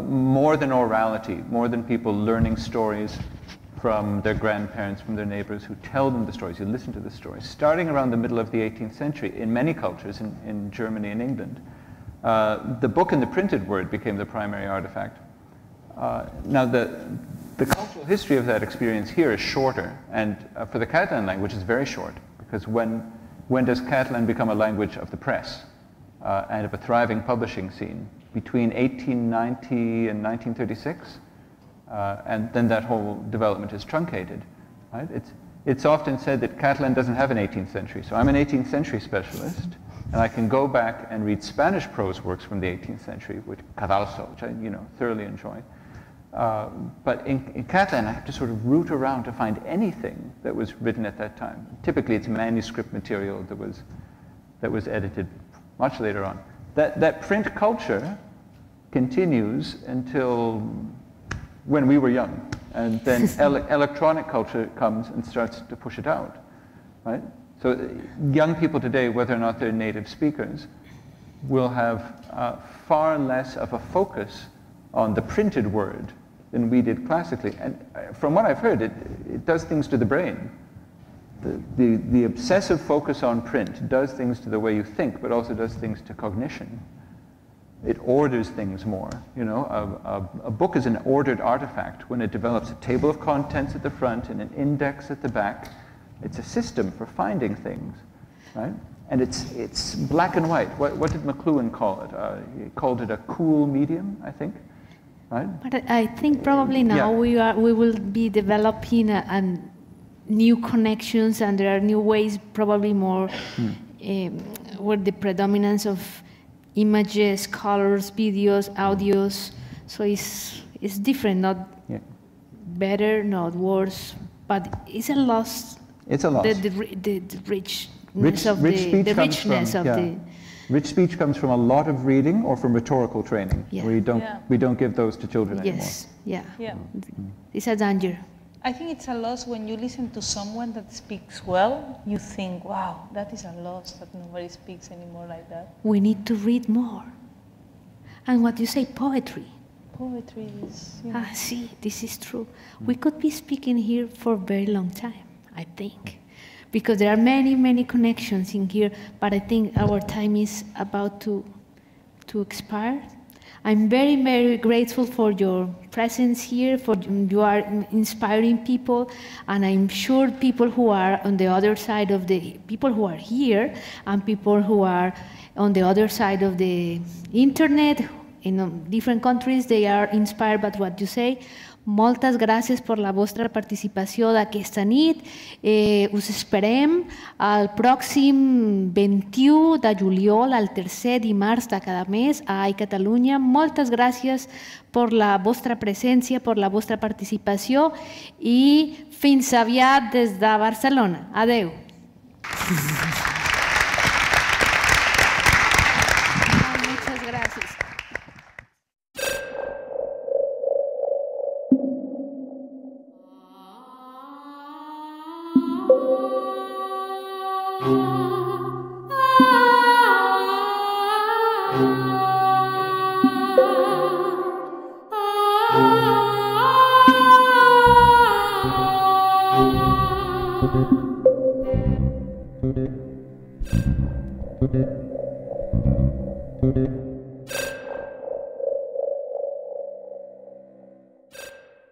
more than orality, more than people learning stories from their grandparents, from their neighbors who tell them the stories, you listen to the stories. Starting around the middle of the 18th century, in many cultures, in Germany and England, the book and the printed word became the primary artifact. Now the cultural history of that experience here is shorter, and for the Catalan language it's very short, because when does Catalan become a language of the press and of a thriving publishing scene? Between 1890 and 1936, and then that whole development is truncated. Right? It's often said that Catalan doesn't have an 18th century, so I'm an 18th century specialist, and I can go back and read Spanish prose works from the 18th century, which Cadalso, which I thoroughly enjoy. But in Catalan, I have to sort of root around to find anything that was written at that time. Typically, it's manuscript material that was edited much later on. That print culture continues until when we were young, and then electronic culture comes and starts to push it out, right? So young people today, whether or not they're native speakers, will have far less of a focus on the printed word than we did classically. And from what I've heard, it does things to the brain. The obsessive focus on print does things to the way you think, but also does things to cognition. It orders things more. You know, a book is an ordered artifact when it develops a table of contents at the front and an index at the back. It's a system for finding things, right? And it's black and white. What did McLuhan call it? He called it a cool medium, I think, right? But I think probably now we will be developing a new connections, and there are new ways, probably more where the predominance of images, colors, videos, audios. So it's different, not better, not worse, but it's a loss. It's a loss. The richness of the richness of the. Rich speech comes from a lot of reading or from rhetorical training. Yeah. We don't give those to children anymore. Yeah. It's a danger. I think it's a loss when you listen to someone that speaks well. You think, wow, that is a loss that nobody speaks anymore like that. We need to read more. And what you say, poetry. Poetry is. You know. See, this is true. We could be speaking here for a very long time, I think, because there are many, many connections in here. But I think our time is about to expire. I'm very, very grateful for your presence here, for you are inspiring people, and I'm sure people who are on the other side of the, people who are here, and people who are on the other side of the internet, in different countries, they are inspired by what you say. Moltes gràcies per la vostra participació d'aquesta nit. Us esperem el pròxim 21 de juliol, el tercer dimarts de cada mes a Catalunya. Moltes gràcies per la vostra presència, per la vostra participació i fins aviat des de Barcelona. Adeu. Muchas gracias.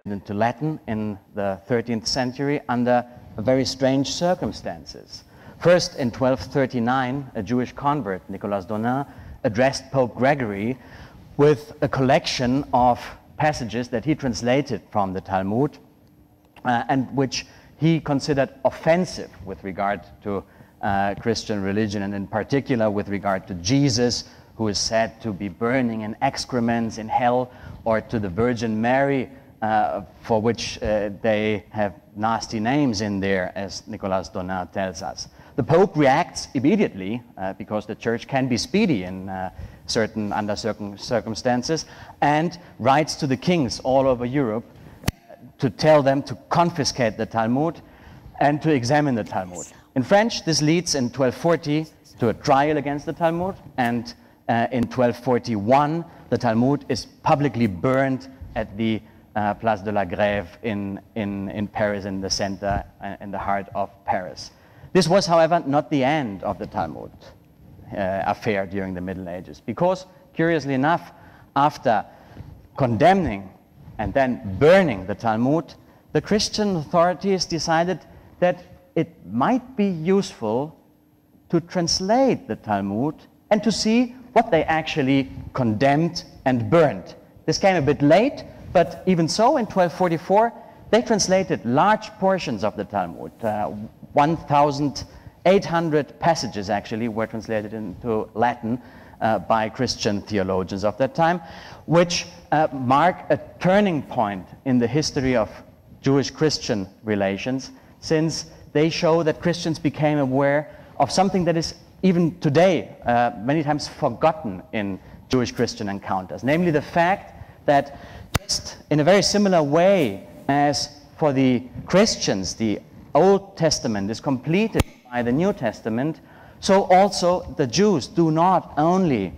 Into Latin in the 13th century under very strange circumstances. First, in 1239, a Jewish convert, Nicolas Donin, addressed Pope Gregory with a collection of passages that he translated from the Talmud and which he considered offensive with regard to Christian religion, and in particular with regard to Jesus, who is said to be burning in excrements in hell, or to the Virgin Mary, for which they have nasty names in there, as Nicolas Donin tells us. The Pope reacts immediately, because the Church can be speedy in under certain circumstances, and writes to the kings all over Europe to tell them to confiscate the Talmud and to examine the Talmud. In French, this leads in 1240 to a trial against the Talmud, and in 1241 the Talmud is publicly burned at the Place de la Grève in Paris, in the center, in the heart of Paris. This was, however, not the end of the Talmud affair during the Middle Ages, because, curiously enough, after condemning and then burning the Talmud, the Christian authorities decided that it might be useful to translate the Talmud and to see what they actually condemned and burned. This came a bit late, but even so, in 1244, they translated large portions of the Talmud. 1,800 passages actually were translated into Latin, by Christian theologians of that time, which mark a turning point in the history of Jewish-Christian relations, since they show that Christians became aware of something that is even today many times forgotten in Jewish-Christian encounters, namely the fact that just in a very similar way as for the Christians, the Old Testament is completed by the New Testament, so also the Jews do not only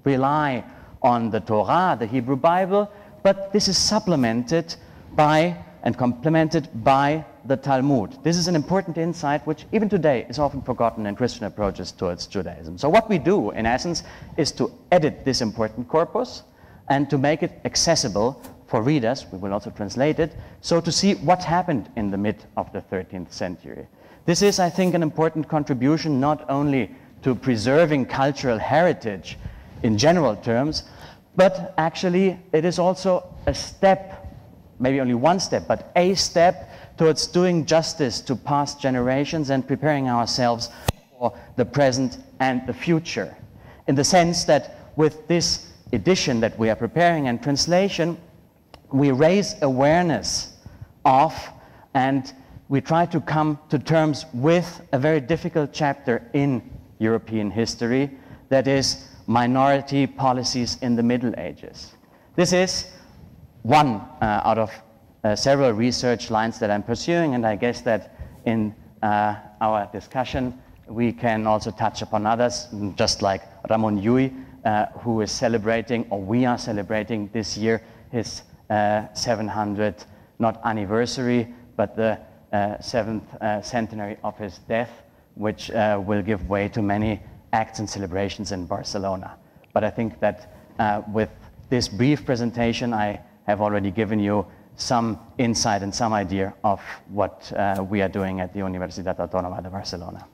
rely on the Torah, the Hebrew Bible, but this is supplemented by and complemented by the Talmud. This is an important insight which even today is often forgotten in Christian approaches towards Judaism. So what we do, in essence, is to edit this important corpus and to make it accessible for readers. We will also translate it, so to see what happened in the mid of the 13th century. This is, I think, an important contribution not only to preserving cultural heritage in general terms, but actually it is also a step, maybe only one step, but a step towards doing justice to past generations and preparing ourselves for the present and the future. In the sense that with this edition that we are preparing and translation, we raise awareness of and we try to come to terms with a very difficult chapter in European history, that is minority policies in the Middle Ages. This is one out of several research lines that I'm pursuing, and I guess that in our discussion we can also touch upon others, just like Ramon Llull, who is celebrating, or we are celebrating this year, his 700th, not anniversary, but the 7th centenary of his death, which will give way to many acts and celebrations in Barcelona. But I think that with this brief presentation, I have already given you some insight and some idea of what we are doing at the Universitat Autònoma de Barcelona.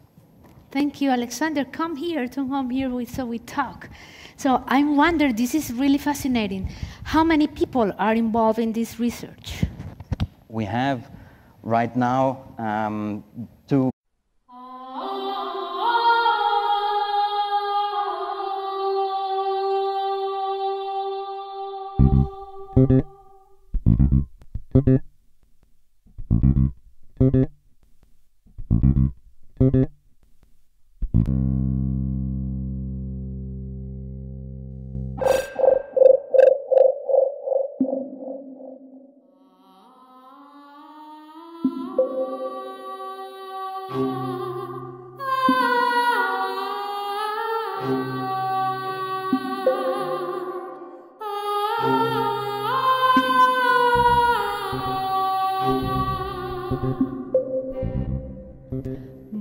Thank you, Alexander. Come here so we talk. So I wonder, this is really fascinating. How many people are involved in this research? We have right now two.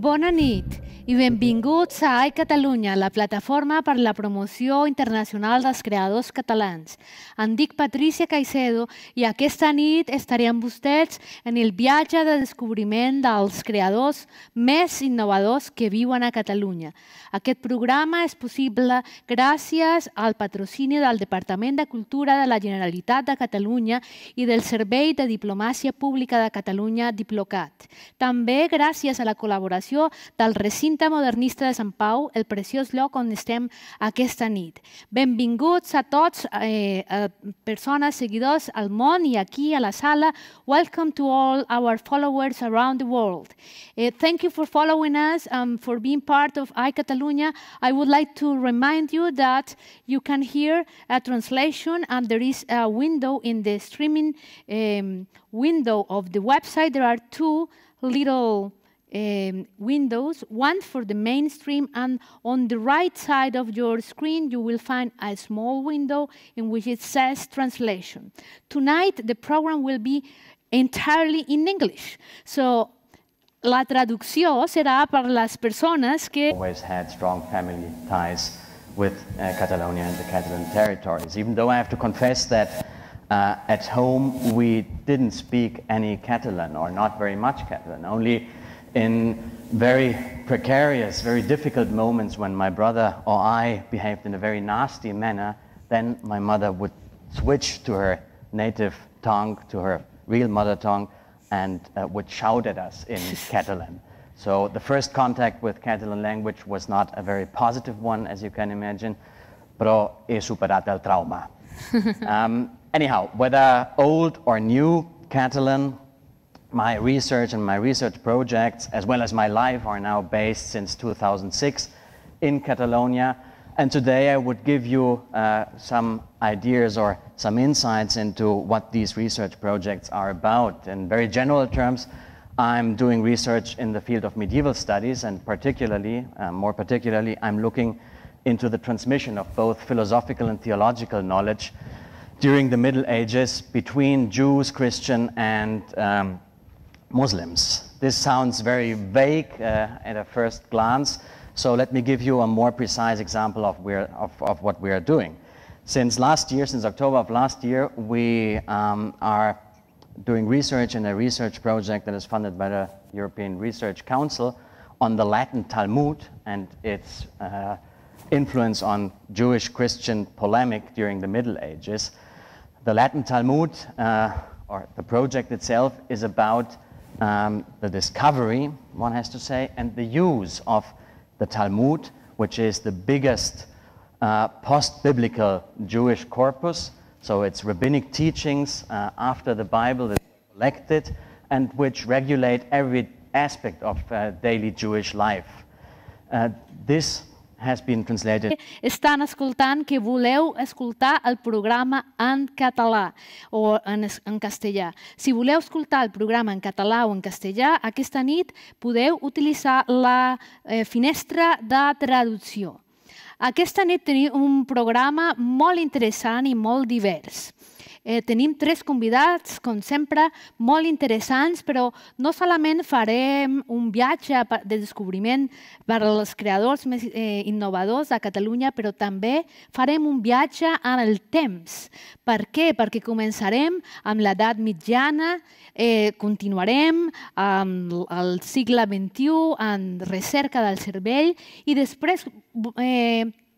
Bona nit i benvinguts a Catalunya, la plataforma per la promoció internacional dels creadors catalans. Em dic Patricia Caicedo i aquesta nit estaré amb vostès en el viatge de descobriment dels creadors més innovadors que viuen a Catalunya. Aquest programa és possible gràcies al patrocini del Departament de Cultura de la Generalitat de Catalunya i del Servei de Diplomàcia Pública de Catalunya, Diplocat. També gràcies a la col·laboració del recinte modernista de Sant Pau, el preciós lloc on estem aquesta nit. Benvinguts a tots, persones, seguidors al món i aquí a la sala. Welcome to all our followers around the world. Thank you for following us, for being part of iCatalunya. I would like to remind you that you can hear a translation and there is a window in the streaming window of the website. There are two little windows, one for the mainstream, and on the right side of your screen you will find a small window in which it says translation. Tonight the program will be entirely in English, so la traducció serà per les persones que always had strong family ties with Catalonia and the Catalan territories, even though I have to confess that at home we didn't speak any Catalan, or not very much Catalan. Only in very precarious, very difficult moments when my brother or I behaved in a very nasty manner, then my mother would switch to her native tongue, to her real mother tongue, and would shout at us in Catalan. So the first contact with Catalan language was not a very positive one, as you can imagine. però he superat el trauma. Anyhow, whether old or new Catalan, my research and my research projects, as well as my life, are now based since 2006 in Catalonia. And today I would give you some ideas or some insights into what these research projects are about. In very general terms, I'm doing research in the field of medieval studies, and particularly, more particularly, I'm looking into the transmission of both philosophical and theological knowledge during the Middle Ages between Jews, Christian, and Muslims. This sounds very vague at a first glance, so let me give you a more precise example of what we are doing. Since last year, since October of last year, we are doing research in a research project that is funded by the European Research Council on the Latin Talmud and its influence on Jewish-Christian polemic during the Middle Ages. The Latin Talmud, or the project itself, is about the discovery, one has to say, and the use of the Talmud, which is the biggest post-biblical Jewish corpus. So it's rabbinic teachings after the Bible that are collected and which regulate every aspect of daily Jewish life. This has been translated. Estan escoltant que voleu escoltar el programa en català o en castellà. Si voleu escoltar el programa en català o en castellà, aquesta nit podeu utilitzar la finestra de traducció. Aquesta nit tenim un programa molt interessant i molt divers. Tenim 3 convidats, com sempre, molt interessants, però no solament farem un viatge de descobriment per als creadors més innovadors de Catalunya, però també farem un viatge en el temps. Per què? Perquè començarem amb l'edat mitjana, continuarem amb el segle XXI, en recerca del cervell, i després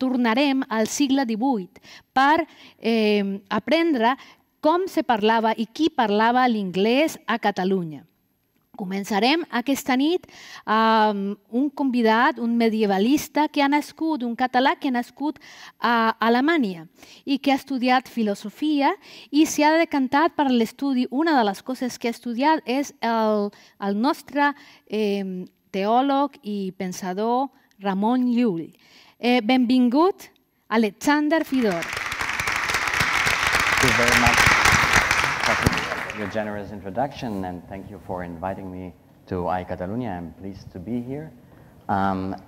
tornarem al segle XVIII per aprendre com se parlava i qui parlava l'inglès a Catalunya. Començarem aquesta nit amb un convidat, un medievalista que ha nascut, un català que ha nascut a Alemanya i que ha estudiat filosofia i s'ha decantat per l'estudi. Una de les coses que ha estudiat és el nostre teòleg i pensador Ramon Llull. Benvingut, Alexander Fidora. Thank you very much for your generous introduction, and thank you for inviting me to Catalunya. I'm pleased to be here.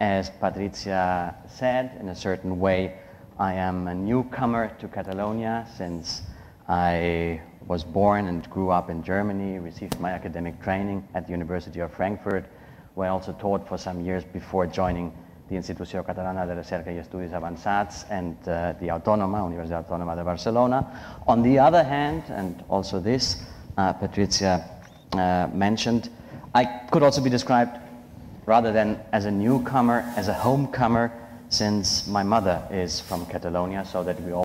As Patricia said, in a certain way, I am a newcomer to Catalonia since I was born and grew up in Germany, received my academic training at the University of Frankfurt, where I also taught for some years before joining the Institució Catalana de Recerca i Estudis Avançats and the Universitat Autònoma de Barcelona. On the other hand, and also this Patricia mentioned, I could also be described rather than as a newcomer, as a homecomer, since my mother is from Catalonia, so that we all